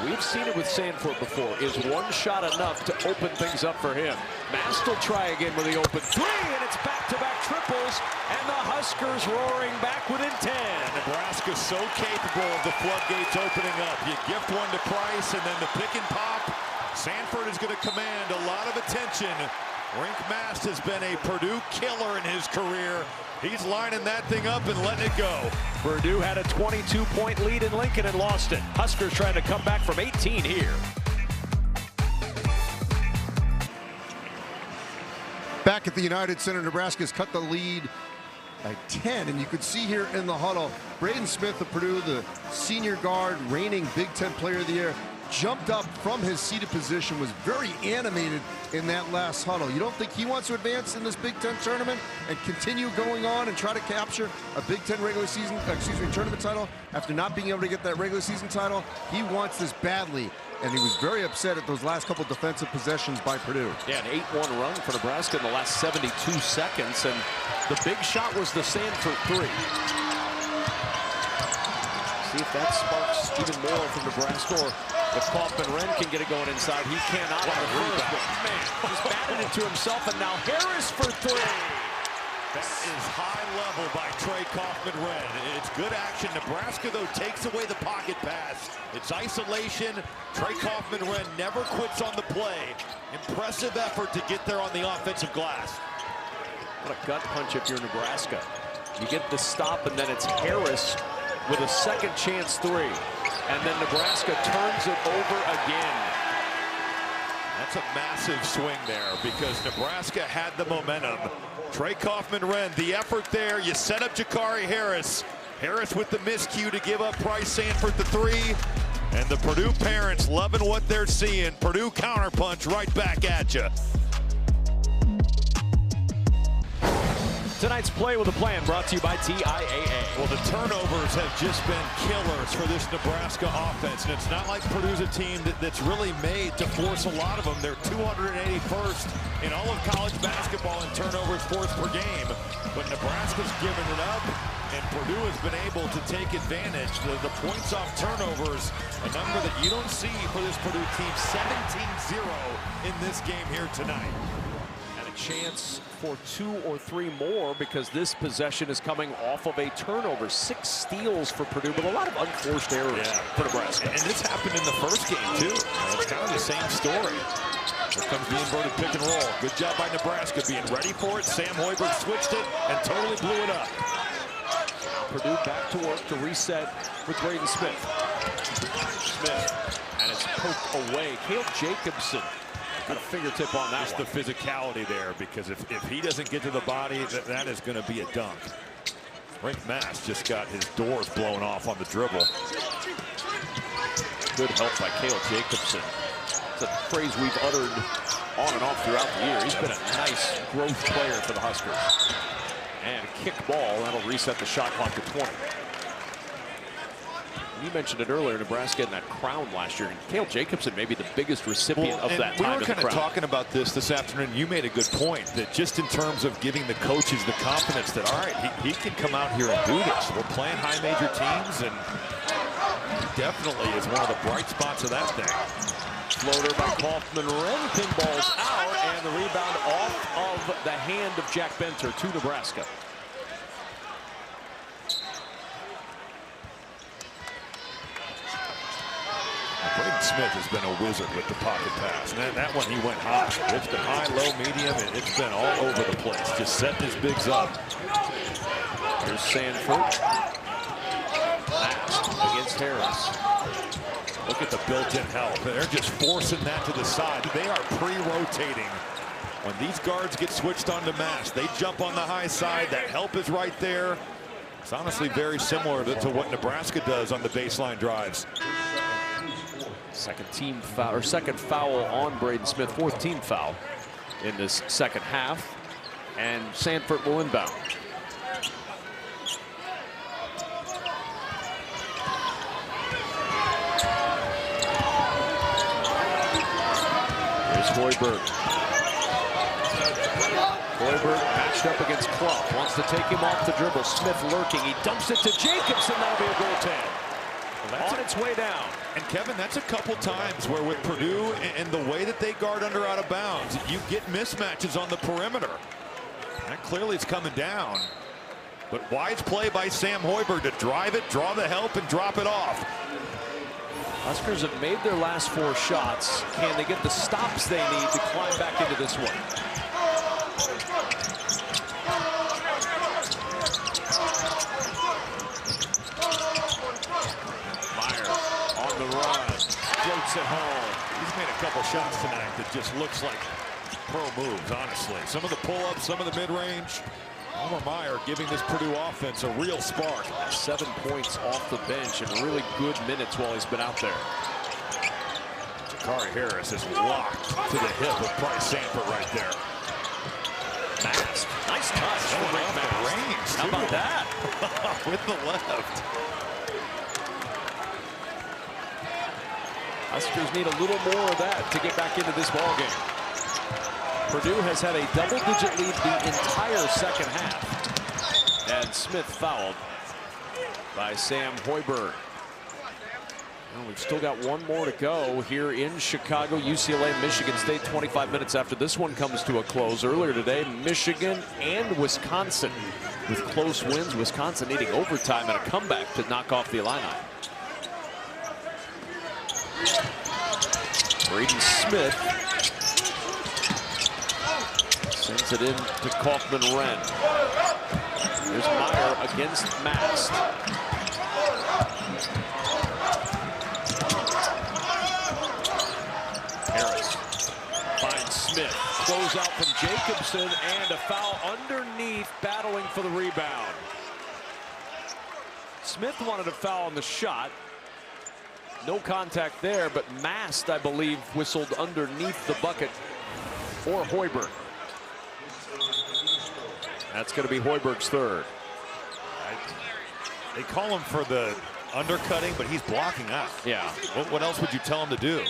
We've seen it with Sanford before. Is one shot enough to open things up for him? Mast will try again with the open three, and it's back-to-back triples, and the Huskers roaring back within 10. Nebraska's so capable of the floodgates opening up. You gift one to Price, and then the pick and pop. Sanford is going to command a lot of attention. Rink Mast has been a Purdue killer in his career. He's lining that thing up and letting it go. Purdue had a 22-point lead in Lincoln and lost it. Huskers trying to come back from 18 here. Back at the United Center, Nebraska's cut the lead by 10, and you could see here in the huddle, Braden Smith of Purdue, the senior guard, reigning Big Ten Player of the Year, jumped up from his seated position, was very animated in that last huddle. You don't think he wants to advance in this Big Ten tournament and continue going on and try to capture a Big Ten regular season, tournament title after not being able to get that regular season title? He wants this badly, and he was very upset at those last couple defensive possessions by Purdue. Yeah, an 8-1 run for Nebraska in the last 72 seconds, and the big shot was the Sanford three. See if that sparks even more from Nebraska, or if Kaufman-Renn can get it going inside. He cannot. What a rebound. Man, just batted it to himself, and now Harris for three. That is high level by Trey Kaufman-Renn. It's good action. Nebraska, though, takes away the pocket pass. It's isolation. Trey Kaufman-Renn never quits on the play. Impressive effort to get there on the offensive glass. What a gut punch if you're Nebraska. You get the stop, and then it's Harris with a second chance three. And then Nebraska turns it over again. That's a massive swing there because Nebraska had the momentum. Trey Kaufman-Renn, the effort there. You set up Jakari Harris. Harris with the miscue to give up Price Sanford the three. And the Purdue parents loving what they're seeing. Purdue counterpunch right back at you. Tonight's Play with a Plan brought to you by TIAA. Well, the turnovers have just been killers for this Nebraska offense. And it's not like Purdue's a team that's really made to force a lot of them. They're 281st in all of college basketball in turnovers forced per game. But Nebraska's given it up, and Purdue has been able to take advantage. The points off turnovers, a number that you don't see for this Purdue team, 17-0 in this game here tonight. And a chance for 2 or 3 more because this possession is coming off of a turnover. 6 steals for Purdue, but a lot of unforced errors for Nebraska. And this happened in the first game, too. It's kind of the same story. Here comes the inverted pick and roll. Good job by Nebraska being ready for it. Sam Hoiberg switched it and totally blew it up. Purdue back to work to reset with Braden Smith. And it's poked away. Cale Jacobson got a fingertip on that. Just the physicality there, because if he doesn't get to the body, that is going to be a dunk. Rink Mast just got his doors blown off on the dribble. Good help by Cale Jacobson. It's a phrase we've uttered on and off throughout the year. He's been a nice growth player for the Huskers. And a kick ball, that'll reset the shot clock to 20. You mentioned it earlier, Nebraska in that crown last year. And Cale Jacobson may be the biggest recipient of that time. We were kind of talking about this afternoon. You made a good point that just in terms of giving the coaches the confidence that, all right, he can come out here and do this. We're playing high major teams, and he definitely is one of the bright spots of that thing. Floater by Kaufman-Renn, pinballs out, and the rebound off of the hand of Jack Benter to Nebraska. Braden Smith has been a wizard with the pocket pass. And that one, he went high. It's been high, low, medium, and it's been all over the place. Just setting his bigs up. Here's Sanford. Last against Harris. Look at the built-in help. They're just forcing that to the side. They are pre-rotating. When these guards get switched onto Mast, they jump on the high side. That help is right there. It's honestly very similar to what Nebraska does on the baseline drives. Second foul on Braden Smith, 4th team foul in this second half, and Sanford will inbound. Hoiberg. Hoiberg matched up against Clough. Wants to take him off the dribble. Smith lurking. He dumps it to Jacobson. That'll be a goaltend. On its way down. And Kevin, that's a couple times where with Purdue and the way that they guard under out of bounds, you get mismatches on the perimeter. That clearly is coming down. But wise play by Sam Hoiberg to drive it, draw the help, and drop it off. Huskers have made their last 4 shots. Can they get the stops they need to climb back into this one? On the run, floats it home. He's made a couple shots tonight that just looks like pro moves, honestly. Some of the pull-ups, some of the mid-range. Elmer Meyer giving this Purdue offense a real spark. 7 points off the bench and really good minutes while he's been out there. Jakari Harris is locked to the hip of Bryce Samford right there. Mast. Nice touch. Off the range. How about that? With the left. Huskers need a little more of that to get back into this ballgame. Purdue has had a double-digit lead the entire second half. And Smith fouled by Sam Hoiberg. Well, we've still got one more to go here in Chicago. UCLA, Michigan State, 25 minutes after this one comes to a close. Earlier today, Michigan and Wisconsin with close wins. Wisconsin needing overtime and a comeback to knock off the Illini. Braden Smith sends it in to Kaufman-Wren. There's Meyer against Mast. Harris finds Smith. Close out from Jacobson and a foul underneath, battling for the rebound. Smith wanted a foul on the shot. No contact there, but Mast, I believe, whistled underneath the bucket for Hoiberg. That's going to be Hoiberg's third. They call him for the undercutting, but he's blocking out. Yeah. What else would you tell him to do?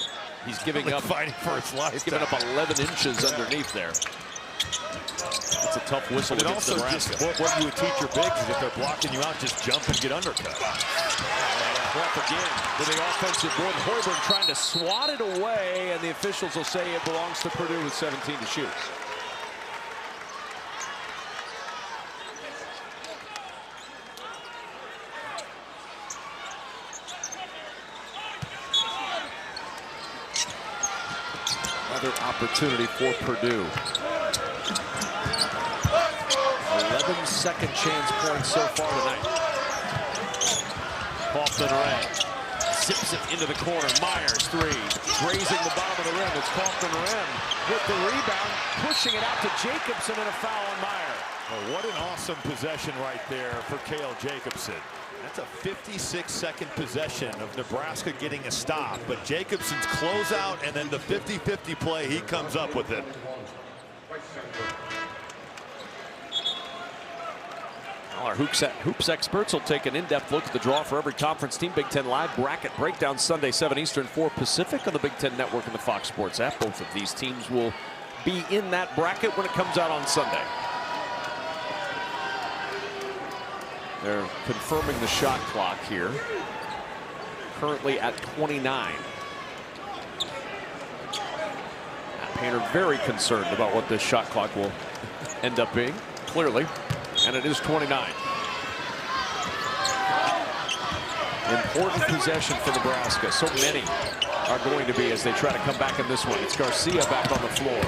He's giving up, fighting for his life. He's giving up 11 inches underneath there. It's a tough whistle But against also, Nebraska. just what you would teach your bigs is if they're blocking you out, just jump and get undercut. Clough again with the offensive board. Hoiberg trying to swat it away, and the officials will say it belongs to Purdue with 17 to shoot. Another opportunity for Purdue. 11 second chance points so far tonight. Kaufman-Wren zips it into the corner. Myers three, grazing the bottom of the rim. It's Kaufman-Wren with the rebound, pushing it out to Jacobson, and a foul on Meyer. Oh, what an awesome possession right there for Cale Jacobson. That's a 56-second possession of Nebraska getting a stop, but Jacobson's closeout and then the 50-50 play, he comes up with it. Our hoops experts will take an in-depth look at the draw for every conference team. Big Ten Live bracket breakdown Sunday, 7 Eastern, 4 Pacific on the Big Ten Network and the Fox Sports app. Both of these teams will be in that bracket when it comes out on Sunday. They're confirming the shot clock here. Currently at 29. Matt Painter very concerned about what this shot clock will end up being, clearly. And it is 29. Important possession for Nebraska. So many are going to be as they try to come back in this one. It's Garcia back on the floor.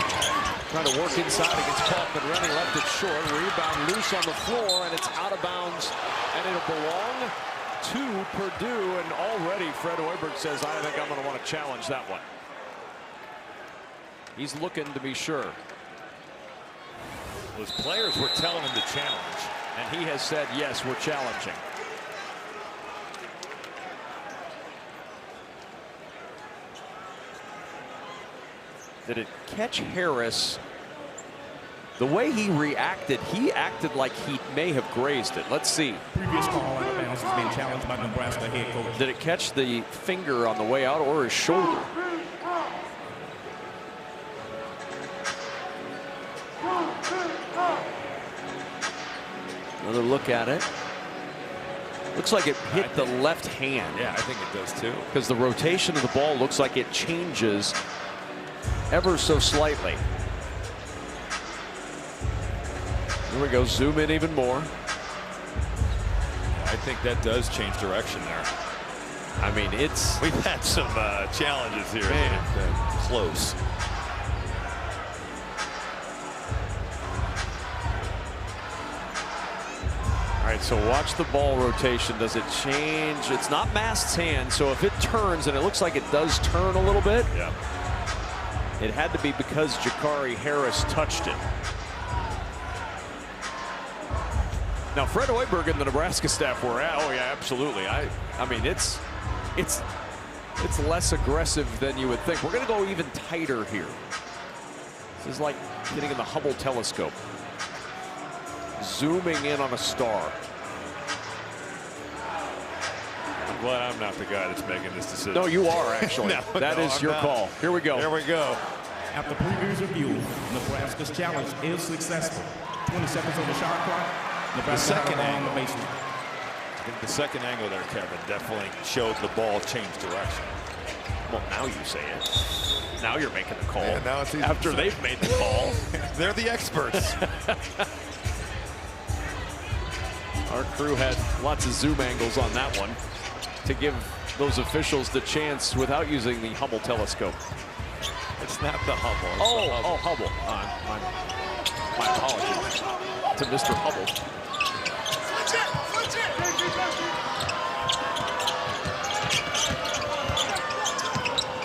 Trying to work inside against Kaufman-Wren. He left it short. Rebound loose on the floor, and it's out of bounds. And it'll belong to Purdue. And already Fred Hoiberg says, I think I'm going to want to challenge that one. He's looking to be sure. Those players were telling him to challenge. And he has said, yes, we're challenging. Did it catch Harris? The way he reacted, he acted like he may have grazed it. Let's see. Previous call out of bounds has been challenged by Nebraska head coach. Did it catch the finger on the way out or his shoulder? Another look at it. Looks like it hit the left hand. Yeah, I think it does too. Because the rotation of the ball looks like it changes ever so slightly. Here we go, zoom in even more. I think that does change direction there. I mean, we've had some challenges here. Man. Close. All right, so watch the ball rotation. Does it change? It's not Mast's hand, so if it turns, and it looks like it does turn a little bit, yeah, it had to be because Jakari Harris touched it. Now, Fred Hoiberg and the Nebraska staff were at, oh yeah, absolutely. I mean, it's less aggressive than you would think. We're going to go even tighter here. This is like getting in the Hubble telescope. Zooming in on a star. I'm glad I'm not the guy that's making this decision. No, you are actually. That is your call. Here we go. There we go. After previous review, Nebraska's challenge is successful. 20 seconds on the shot clock. Nebraska The second on the angle. baseline. I think the second angle there, Kevin, definitely showed the ball change direction. Well, now you say it. Now you're making the call. Yeah, now it's easy after to say. they've made the call. They're the experts. Our crew had lots of zoom angles on that one to give those officials the chance without using the Hubble telescope. It's not the Hubble. Oh, Hubble. My apologies to Mr. Hubble.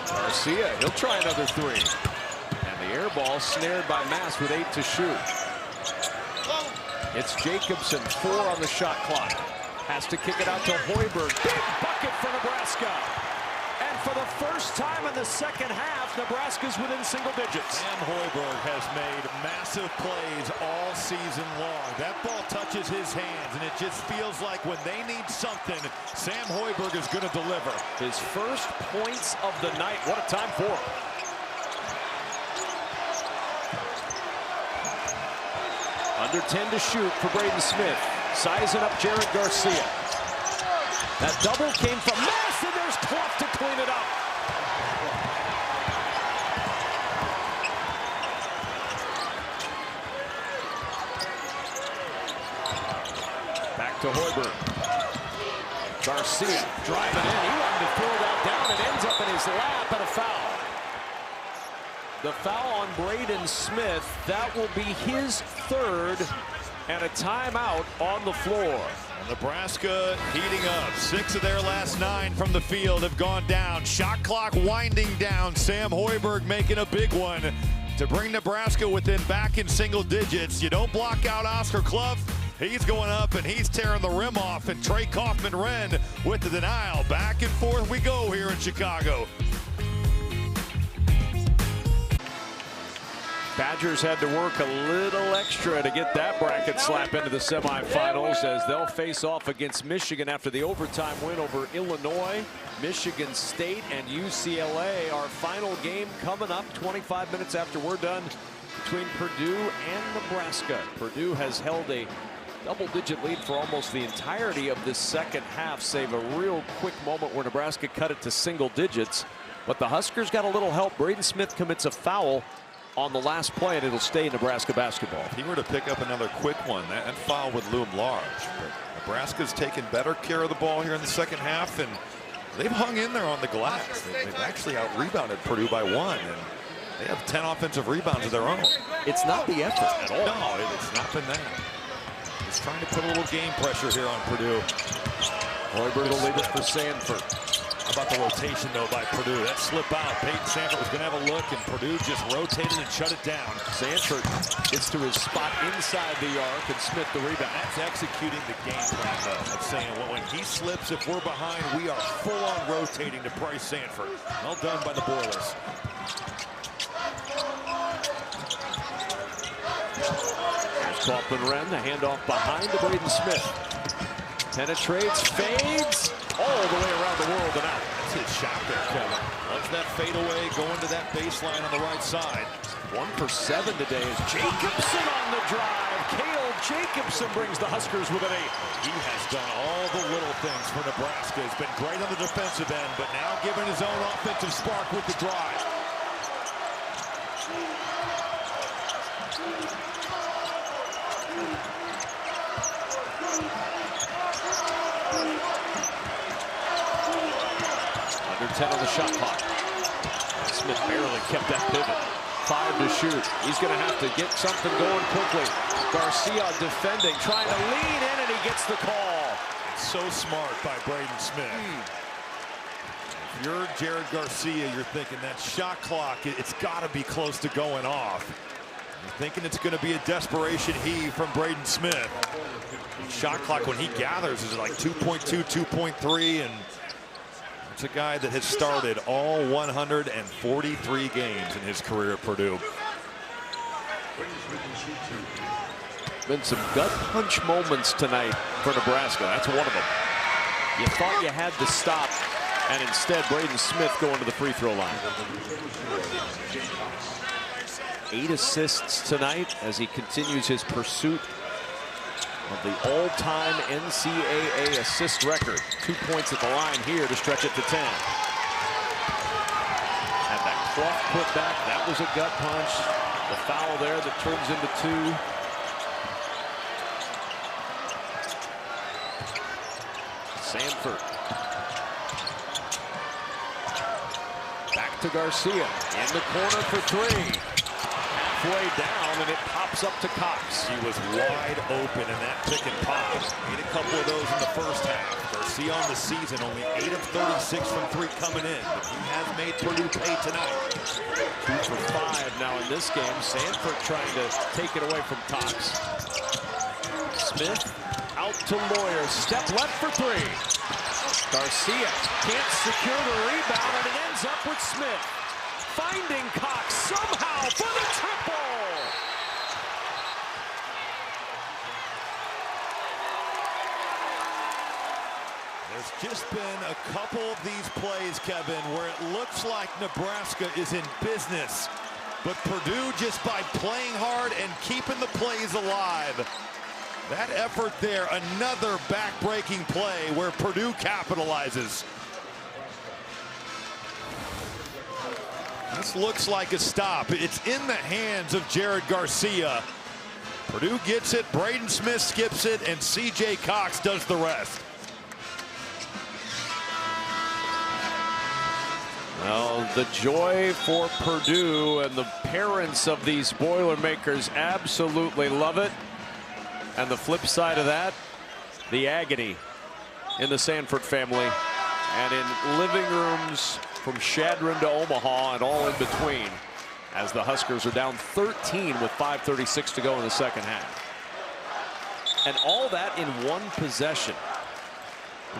Garcia, he'll try another three. And the air ball snared by Mass with 8 to shoot. It's Jacobson, 4 on the shot clock. Has to kick it out to Hoiberg. Big bucket for Nebraska. And for the first time in the second half, Nebraska's within single digits. Sam Hoiberg has made massive plays all season long. That ball touches his hands, and it just feels like when they need something, Sam Hoiberg is going to deliver. His first points of the night. What a time for him. Under 10 to shoot for Braden Smith. Sizing up Jared Garcia. That double came from Mass, and there's Clough to clean it up. Back to Hoiberg. Garcia driving in. He wanted to throw that down. It ends up in his lap and a foul. The foul on Braden Smith. That will be his third, and a timeout on the floor. Nebraska heating up. 6 of their last 9 from the field have gone down. Shot clock winding down. Sam Hoiberg making a big one to bring Nebraska back in single digits. You don't block out Oscar Clough. He's going up and he's tearing the rim off, and Trey Kaufman-Renn with the denial. Back and forth we go here in Chicago. Badgers had to work a little extra to get that bracket slap into the semifinals as they'll face off against Michigan after the overtime win over Illinois. Michigan State and UCLA, our final game coming up 25 minutes after we're done between Purdue and Nebraska. Purdue has held a double-digit lead for almost the entirety of this second half, save a real quick moment where Nebraska cut it to single digits. But the Huskers got a little help. Braden Smith commits a foul on the last play, and it'll stay Nebraska basketball. If he were to pick up another quick one, that foul would loom large. But Nebraska's taken better care of the ball here in the second half, and they've hung in there on the glass. They've actually out-rebounded Purdue by 1, and they have 10 offensive rebounds of their own. It's not the effort at all. No, it's not been that. Just trying to put a little game pressure here on Purdue. Hoiberg will leave it for Sanford. How about the rotation, though, by Purdue? That slip out. Peyton Sanford was going to have a look, and Purdue just rotated and shut it down. Sanford gets to his spot inside the arc, and Smith the rebound. That's executing the game plan, though. That's saying, well, when he slips, if we're behind, we are full-on rotating to Bryce Sanford. Well done by the Boilers. Here's Kaufman-Renn, the handoff behind to Braden Smith. Penetrates, fades, all the way around the world and out. That's his shot there, Kevin. Lets that fade away, going to that baseline on the right side. 1 for 7 today is Jacobson on the drive. Cale Jacobson brings the Huskers within 8. He has done all the little things for Nebraska. He's been great on the defensive end, but now giving his own offensive spark with the drive. Under 10 on the shot clock. Smith barely kept that pivot. 5 to shoot. He's going to have to get something going quickly. Garcia defending, trying to lean in, and he gets the call. So smart by Braden Smith. If you're Jared Garcia, you're thinking that shot clock, it's got to be close to going off. You're thinking it's going to be a desperation heave from Braden Smith. Shot clock when he gathers is like 2.2, 2.3, and it's a guy that has started all 143 games in his career at Purdue. Been some gut punch moments tonight for Nebraska. That's one of them. You thought you had to stop, and instead Braden Smith going to the free throw line. 8 assists tonight as he continues his pursuit of the all-time NCAA assist record. 2 points at the line here to stretch it to 10. Had that Clough put back. That was a gut punch. The foul there that turns into 2. Sanford. Back to Garcia. In the corner for 3. Halfway down, and it pops up to Cox. He was wide open in that pick and pop. Made a couple of those in the first half. Garcia on the season, only 8 of 36 from 3 coming in. But he has made Purdue pay tonight. 2 for 5 now in this game. Sanford trying to take it away from Cox. Smith out to Lawyer. Step left for 3. Garcia can't secure the rebound, and it ends up with Smith. Finding Cox somehow for the triple. There's just been a couple of these plays, Kevin, where it looks like Nebraska is in business. But Purdue, just by playing hard and keeping the plays alive. That effort there, another back-breaking play where Purdue capitalizes. This looks like a stop. It's in the hands of Jared Garcia. Purdue gets it, Braden Smith skips it, and C.J. Cox does the rest. Well, the joy for Purdue and the parents of these Boilermakers absolutely love it. And the flip side of that, the agony in the Sanford family and in living rooms from Chadron to Omaha and all in between as the Huskers are down 13 with 5:36 to go in the second half. And all that in one possession.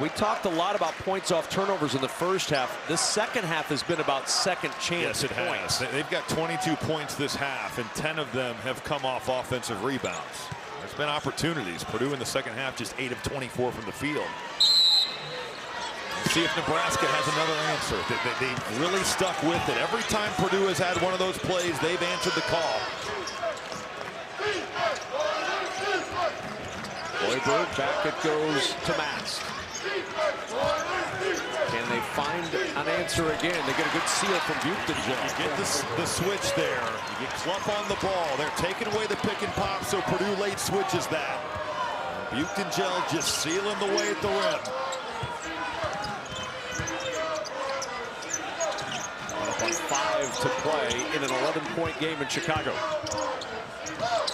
We talked a lot about points off turnovers in the first half. This second half has been about second chance points. They've got 22 points this half, and 10 of them have come off offensive rebounds. There's been opportunities. Purdue in the second half just 8 of 24 from the field. See if Nebraska has another answer. They really stuck with it. Every time Purdue has had one of those plays, they've answered the call. Hoiberg, back it goes to Mast. Can they find an answer again? They get a good seal from Buchtengel. You get the switch there. You get Clough on the ball. They're taking away the pick and pop, so Purdue late switches that. Buchtengel just sealing the way at the rim. Up on 5 to play in an 11-point game in Chicago.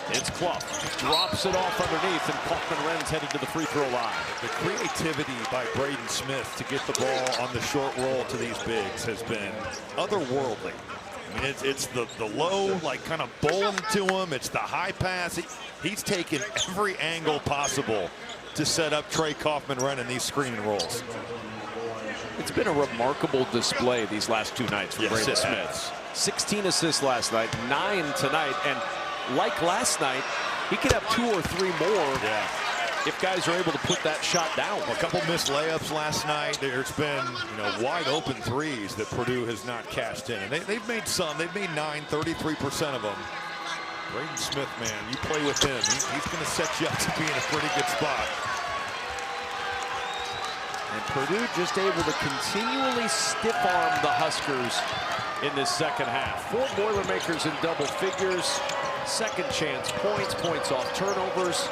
It's Clough. Drops it off underneath, and Kaufman-Wren's headed to the free throw line. The creativity by Braden Smith to get the ball on the short roll to these bigs has been otherworldly. I mean, it's the low, like kind of bowling to him. It's the high pass. He's taken every angle possible to set up Trey Kaufman-Wren in these screening rolls. It's been a remarkable display these last 2 nights for Braden Smith. 16 assists last night, 9 tonight, and like last night, he could have 2 or 3 more if guys are able to put that shot down. A couple missed layups last night. There's been, wide open threes that Purdue has not cashed in. And they've made some. They've made 9, 33% of them. Braden Smith, man, you play with him. He's going to set you up to be in a pretty good spot. And Purdue just able to continually stiff-arm the Huskers in this second half. 4 Boilermakers in double figures. Second chance points, points off turnovers.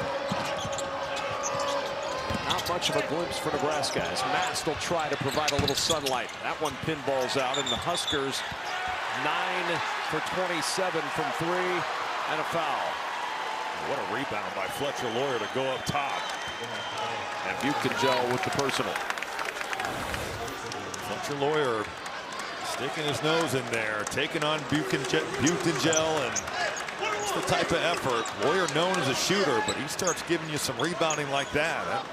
Not much of a glimpse for Nebraska as Mast will try to provide a little sunlight. That one pinballs out, and the Huskers 9 for 27 from 3 and a foul. What a rebound by Fletcher Lawyer to go up top. And Buchtengel with the personal. Fletcher Lawyer sticking his nose in there, taking on Buchtengel, and it's the type of effort. Lawyer known as a shooter, but he starts giving you some rebounding like that. That'll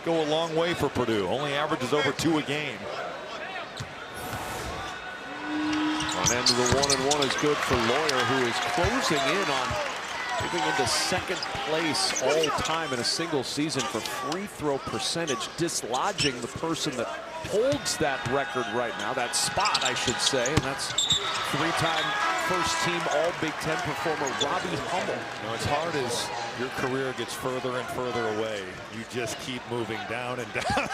go a long way for Purdue. Only averages over 2 a game. On end of the 1-and-1 is good for Lawyer, who is closing in on moving into second place all time in a single season for free throw percentage, dislodging the person that holds that record right now, that spot I should say, and that's 3-time first team all Big Ten performer Robbie Hummel. You know, it's hard as your career gets further and further away. You just keep moving down and down.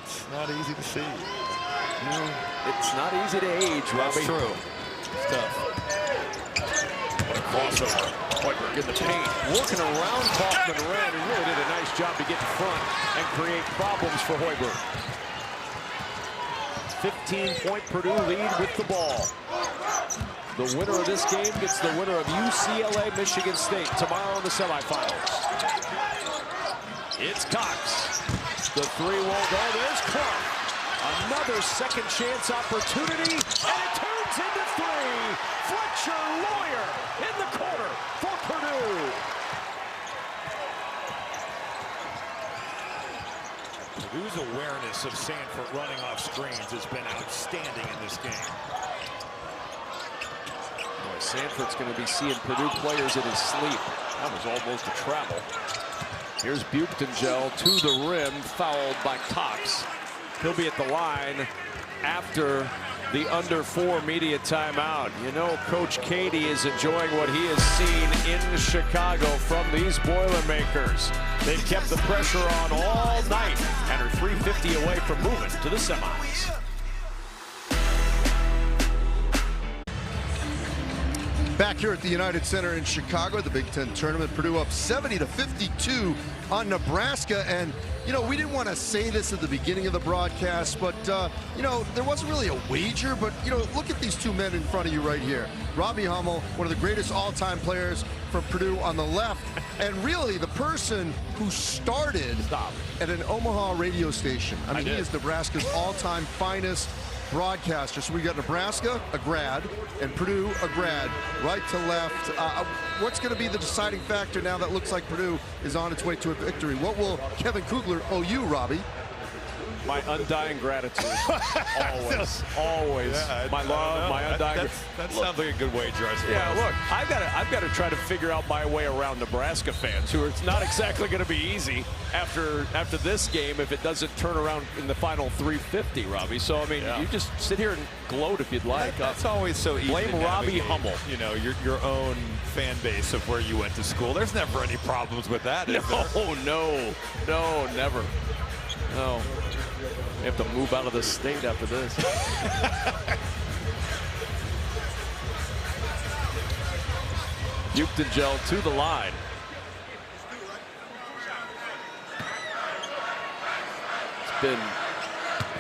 It's not easy to see. It's not easy to age, Robbie. That's true. It's tough. What a crossover. Hoiberg in the paint, working around Kaufman-Renn. He really did a nice job to get in front and create problems for Hoiberg. 15-point Purdue lead with the ball. The winner of this game gets the winner of UCLA Michigan State tomorrow in the semifinals. It's Cox. The 3 won't go. There's Clark. Another second chance opportunity, and it turns into 3. Fletcher Lawyer in the corner for Purdue. Purdue's awareness of Sanford running off screens has been outstanding in this game. Boy, Sanford's going to be seeing Purdue players in his sleep. That was almost a travel. Here's Buchtengel to the rim, fouled by Cox. He'll be at the line after the under 4 media timeout. You know, Coach Katie is enjoying what he has seen in Chicago from these Boilermakers. They've kept the pressure on all night and are 350 away from moving to the semis. Back here at the United Center in Chicago, the Big Ten Tournament, Purdue up 70-52 on Nebraska. And, you know, we didn't want to say this at the beginning of the broadcast, but, you know, there wasn't really a wager. But, you know, look at these 2 men in front of you right here. Robbie Hummel, one of the greatest all-time players from Purdue on the left, and really the person who started at an Omaha radio station. I mean, he is Nebraska's all-time finest broadcaster. So we got Nebraska, a grad, and Purdue, a grad, right to left. What's going to be the deciding factor now that looks like Purdue is on its way to a victory? What will Kevin Kugler owe you, Robbie? My undying gratitude. Always. Always. Yeah, my love, my undying. That sounds like a good wager, I suppose. Yeah, look, I've got to try to figure out my way around Nebraska fans, who are, it's not exactly going to be easy after this game if it doesn't turn around in the final 350, Robbie. So, I mean, you just sit here and gloat if you'd like. That's always so easy. Blame Robbie Hummel. You know, your own fan base of where you went to school. There's never any problems with that, is there? No, never. No. You have to move out of the state after this. Buchtengel to the line. It's been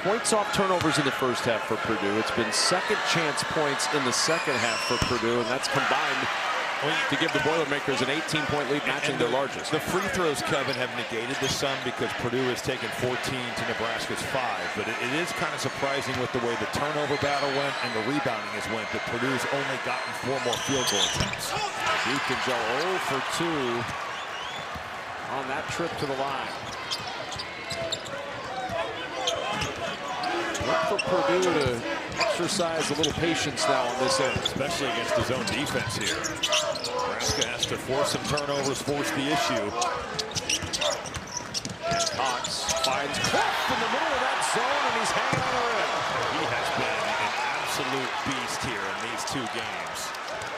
points off turnovers in the first half for Purdue. It's been second chance points in the second half for Purdue, and that's combined to give the Boilermakers an 18-point lead, matching their largest. The free throws, Kevin, have negated the sum because Purdue has taken 14 to Nebraska's 5. But it is kind of surprising with the way the turnover battle went and the rebounding has went that Purdue's only gotten 4 more field goal attempts. Buchtengel 0 for 2 on that trip to the line. Look for Purdue to exercise a little patience now on this end, especially against his own defense here. Nebraska has to force some turnovers, force the issue. And Cox finds Cliff in the middle of that zone, and he's hanging on the rim. He has been an absolute beast here in these 2 games.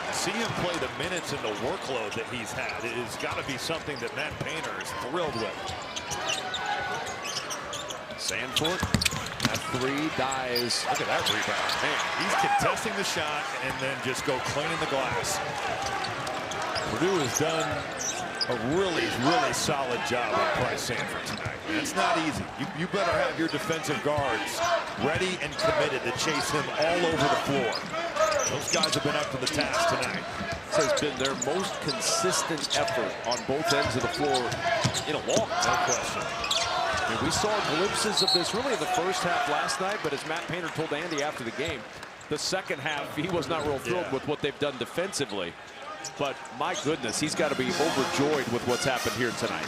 To see him play the minutes and the workload that he's had, it has got to be something that Matt Painter is thrilled with. Sanford, that 3 dies. Look at that rebound. Man, he's contesting the shot and then just go cleaning the glass. Purdue has done a really, really solid job on Price Sanford tonight. And it's not easy. You better have your defensive guards ready and committed to chase him all over the floor. Those guys have been up to the task tonight. This has been their most consistent effort on both ends of the floor in a long time. No question. I mean, we saw glimpses of this really in the first half last night, but as Matt Painter told Andy after the game, the second half, he was not real thrilled with what they've done defensively. But my goodness, he's got to be overjoyed with what's happened here tonight.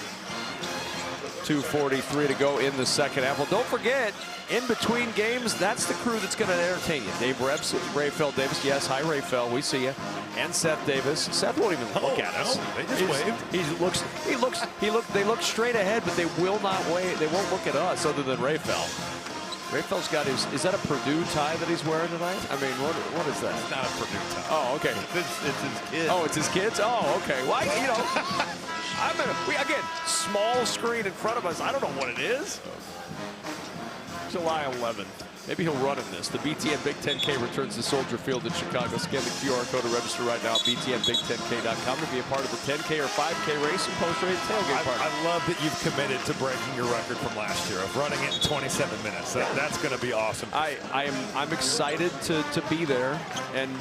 2:43 to go in the second half. Well, don't forget, in between games, that's the crew that's going to entertain you. Dave Rebs, Rayfeld Davis. Yes, hi, Rayfeld. We see you. And Seth Davis. Seth won't even look at us. They just waved. They look straight ahead, but they will not wave. They won't look at us other than Rayfeld. Rayfeld's got his, is that a Purdue tie that he's wearing tonight? I mean, what is that? It's not a Purdue tie. Oh, okay. It's his kids. Oh, it's his kids? Oh, okay. Well, you know, again, small screen in front of us. I don't know what it is. July 11th. Maybe he'll run in this. The BTN Big 10K returns to Soldier Field in Chicago. Scan the QR code to register right now at btnbig10k.com to be a part of the 10K or 5K race and post-race tailgate party. I love that you've committed to breaking your record from last year of running it in 27 minutes. That's going to be awesome. I'm excited to be there and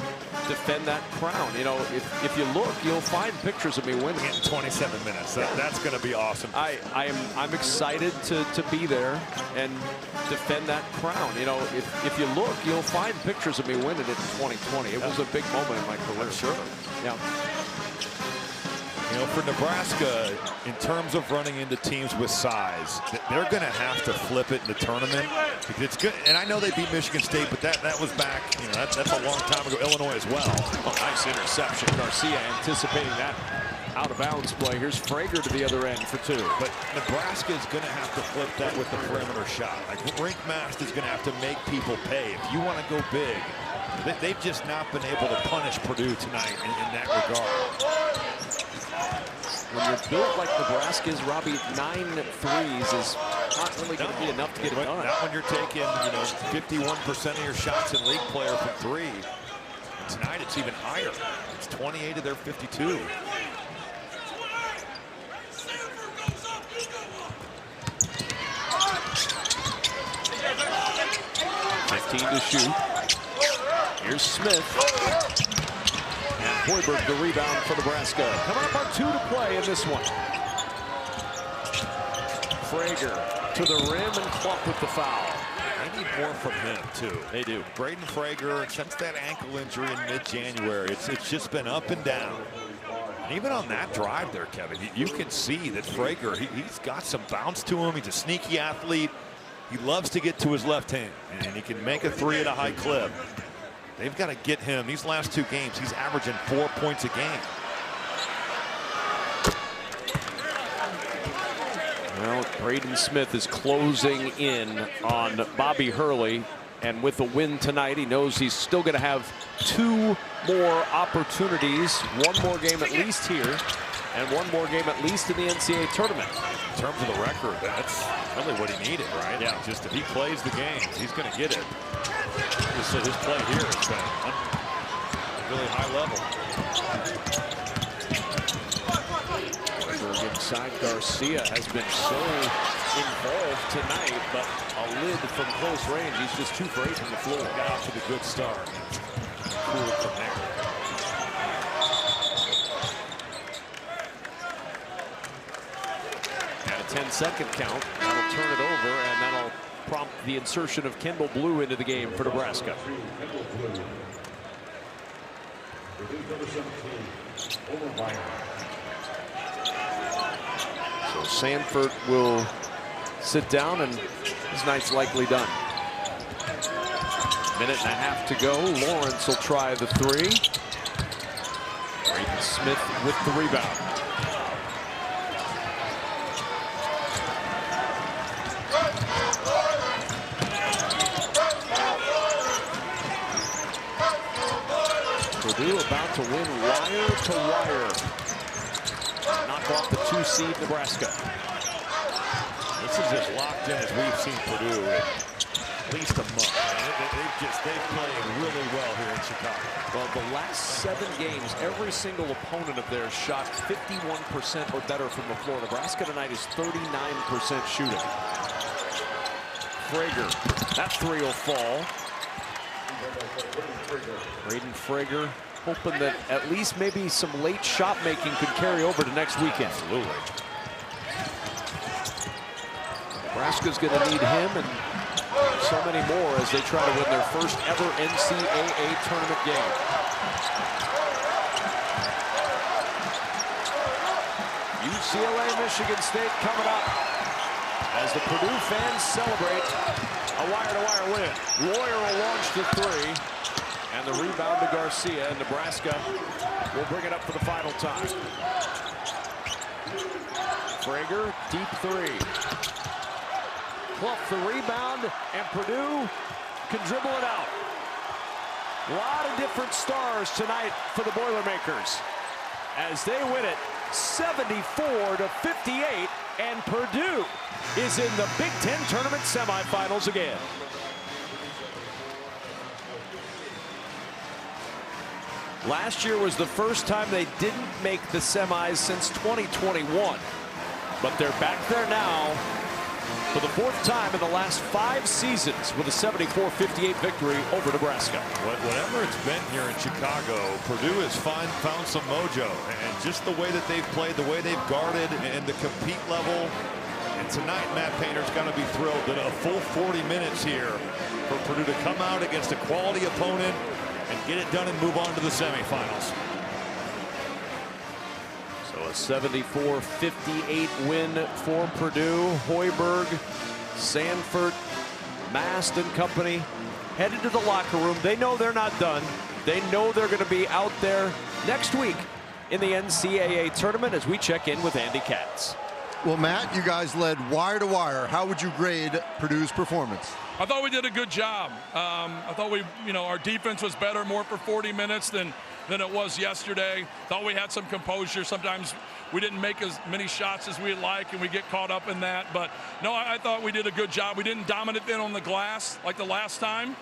defend that crown. You know, if you look, you'll find pictures of me winning in 27 minutes. That's going to be awesome. I'm excited to be there and defend that crown. You know, if you look, you'll find pictures of me winning it in 2020. It was a big moment in my career. Sure. Yeah. You know, for Nebraska, in terms of running into teams with size, they're going to have to flip it in the tournament. Because it's good, and I know they beat Michigan State, but that was back. You know, that's a long time ago. Illinois as well. Oh, nice interception. Garcia anticipating that out of bounds play. Here's Frager to the other end for 2. But Nebraska is going to have to flip that with the perimeter shot. Like Rink Mast is going to have to make people pay. If you want to go big, they've just not been able to punish Purdue tonight in that regard. When you're built like Nebraska's, Robbie, 9 threes is not really going to be enough to get it done. Not when you're taking, 51% of your shots in league player from 3. And tonight it's even higher. It's 28 of their 52. To shoot. Here's Smith. And Hoiberg the rebound for Nebraska. Coming up on 2 to play in this one. Frager to the rim and Clump with the foul. They need more from him, too. They do. Braden Frager, since that ankle injury in mid-January, it's just been up and down. And even on that drive there, Kevin, you can see that Frager, he's got some bounce to him. He's a sneaky athlete. He loves to get to his left hand, and he can make a 3 at a high clip. They've got to get him. These last 2 games, he's averaging 4 points a game. Well, Braden Smith is closing in on Bobby Hurley, and with the win tonight, he knows he's still going to have 2 more opportunities, 1 more game at least here, and 1 more game at least in the NCAA tournament. In terms of the record, that's really what he needed, right? Yeah. Just if he plays the game, he's going to get it. Just so his play here has been really high level. Inside, Garcia has been so involved tonight, but a lid from close range. He's just 2 for 8 from the floor. Got off to the good start. Cool from there. At a 10-second count, that'll turn it over, and that'll prompt the insertion of Kendall Blue into the game for Nebraska. So Sanford will sit down, and his night's likely done. 1.5 minutes to go. Lawrence will try the 3. Braden Smith with the rebound. Purdue about to win wire to wire. Knock off the 2 seed Nebraska. This is as locked in as we've seen Purdue in at least a month. They've played really well here in Chicago. Well, the last 7 games, every single opponent of theirs shot 51% or better from the floor. Nebraska tonight is 39% shooting. Frager, that 3 will fall. Braden Frager hoping that at least maybe some late shot making could carry over to next weekend. Absolutely. Nebraska's going to need him and so many more as they try to win their first ever NCAA tournament game. UCLA, Michigan State coming up as the Purdue fans celebrate a wire-to-wire win. Loyer will launch the 3, and the rebound to Garcia, and Nebraska will bring it up for the final time. Frager, deep 3. Clough the rebound, and Purdue can dribble it out. A lot of different stars tonight for the Boilermakers as they win it 74-58, and Purdue is in the Big Ten Tournament semifinals again. Last year was the first time they didn't make the semis since 2021, but they're back there now for the 4th time in the last 5 seasons with a 74-58 victory over Nebraska. Whatever it's been here in Chicago, Purdue has found some mojo, and just the way that they've played, the way they've guarded, and the compete level. And tonight, Matt Painter's got to be thrilled that a full 40 minutes here for Purdue to come out against a quality opponent and get it done and move on to the semifinals. So a 74-58 win for Purdue. Hoiberg, Sanford, Mast and company headed to the locker room. They know they're not done. They know they're going to be out there next week in the NCAA tournament as we check in with Andy Katz. Well, Matt, you guys led wire to wire. How would you grade Purdue's performance? I thought we did a good job. I thought our defense was better more for 40 minutes than it was yesterday. Thought we had some composure. Sometimes we didn't make as many shots as we'd like, and we get caught up in that. But no, I thought we did a good job. We didn't dominate then on the glass like the last time.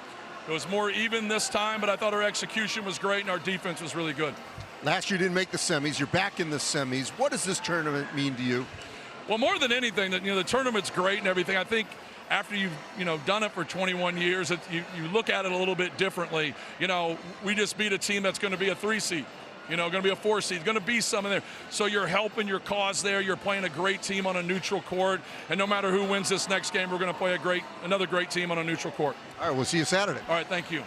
It was more even this time, but I thought our execution was great and our defense was really good. Last year you didn't make the semis. You're back in the semis. What does this tournament mean to you? Well, more than anything, the tournament's great and everything. I think after you've done it for 21 years, you look at it a little bit differently. We just beat a team that's going to be a 3 seed. Going to be a 4 seed, going to be some in there. So you're helping your cause there. You're playing a great team on a neutral court. And no matter who wins this next game, we're going to play another great team on a neutral court. All right, we'll see you Saturday. All right, thank you.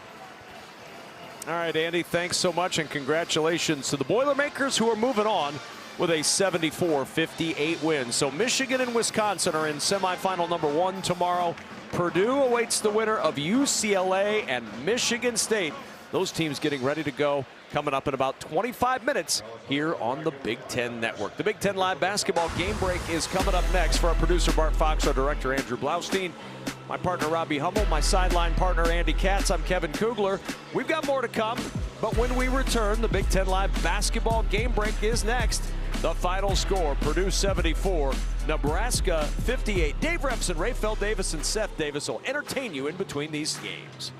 All right, Andy, thanks so much, and congratulations to the Boilermakers who are moving on with a 74-58 win. So Michigan and Wisconsin are in semifinal number 1 tomorrow. Purdue awaits the winner of UCLA and Michigan State. Those teams getting ready to go coming up in about 25 minutes here on the Big Ten Network. The Big Ten Live Basketball Game Break is coming up next. For our producer Bart Fox, our director Andrew Blaustein, my partner Robbie Hummel, my sideline partner Andy Katz, I'm Kevin Kugler. We've got more to come, but when we return, the Big Ten Live Basketball Game Break is next. The final score, Purdue 74, Nebraska 58. Dave Repson, Rayfeld Davis, and Seth Davis will entertain you in between these games.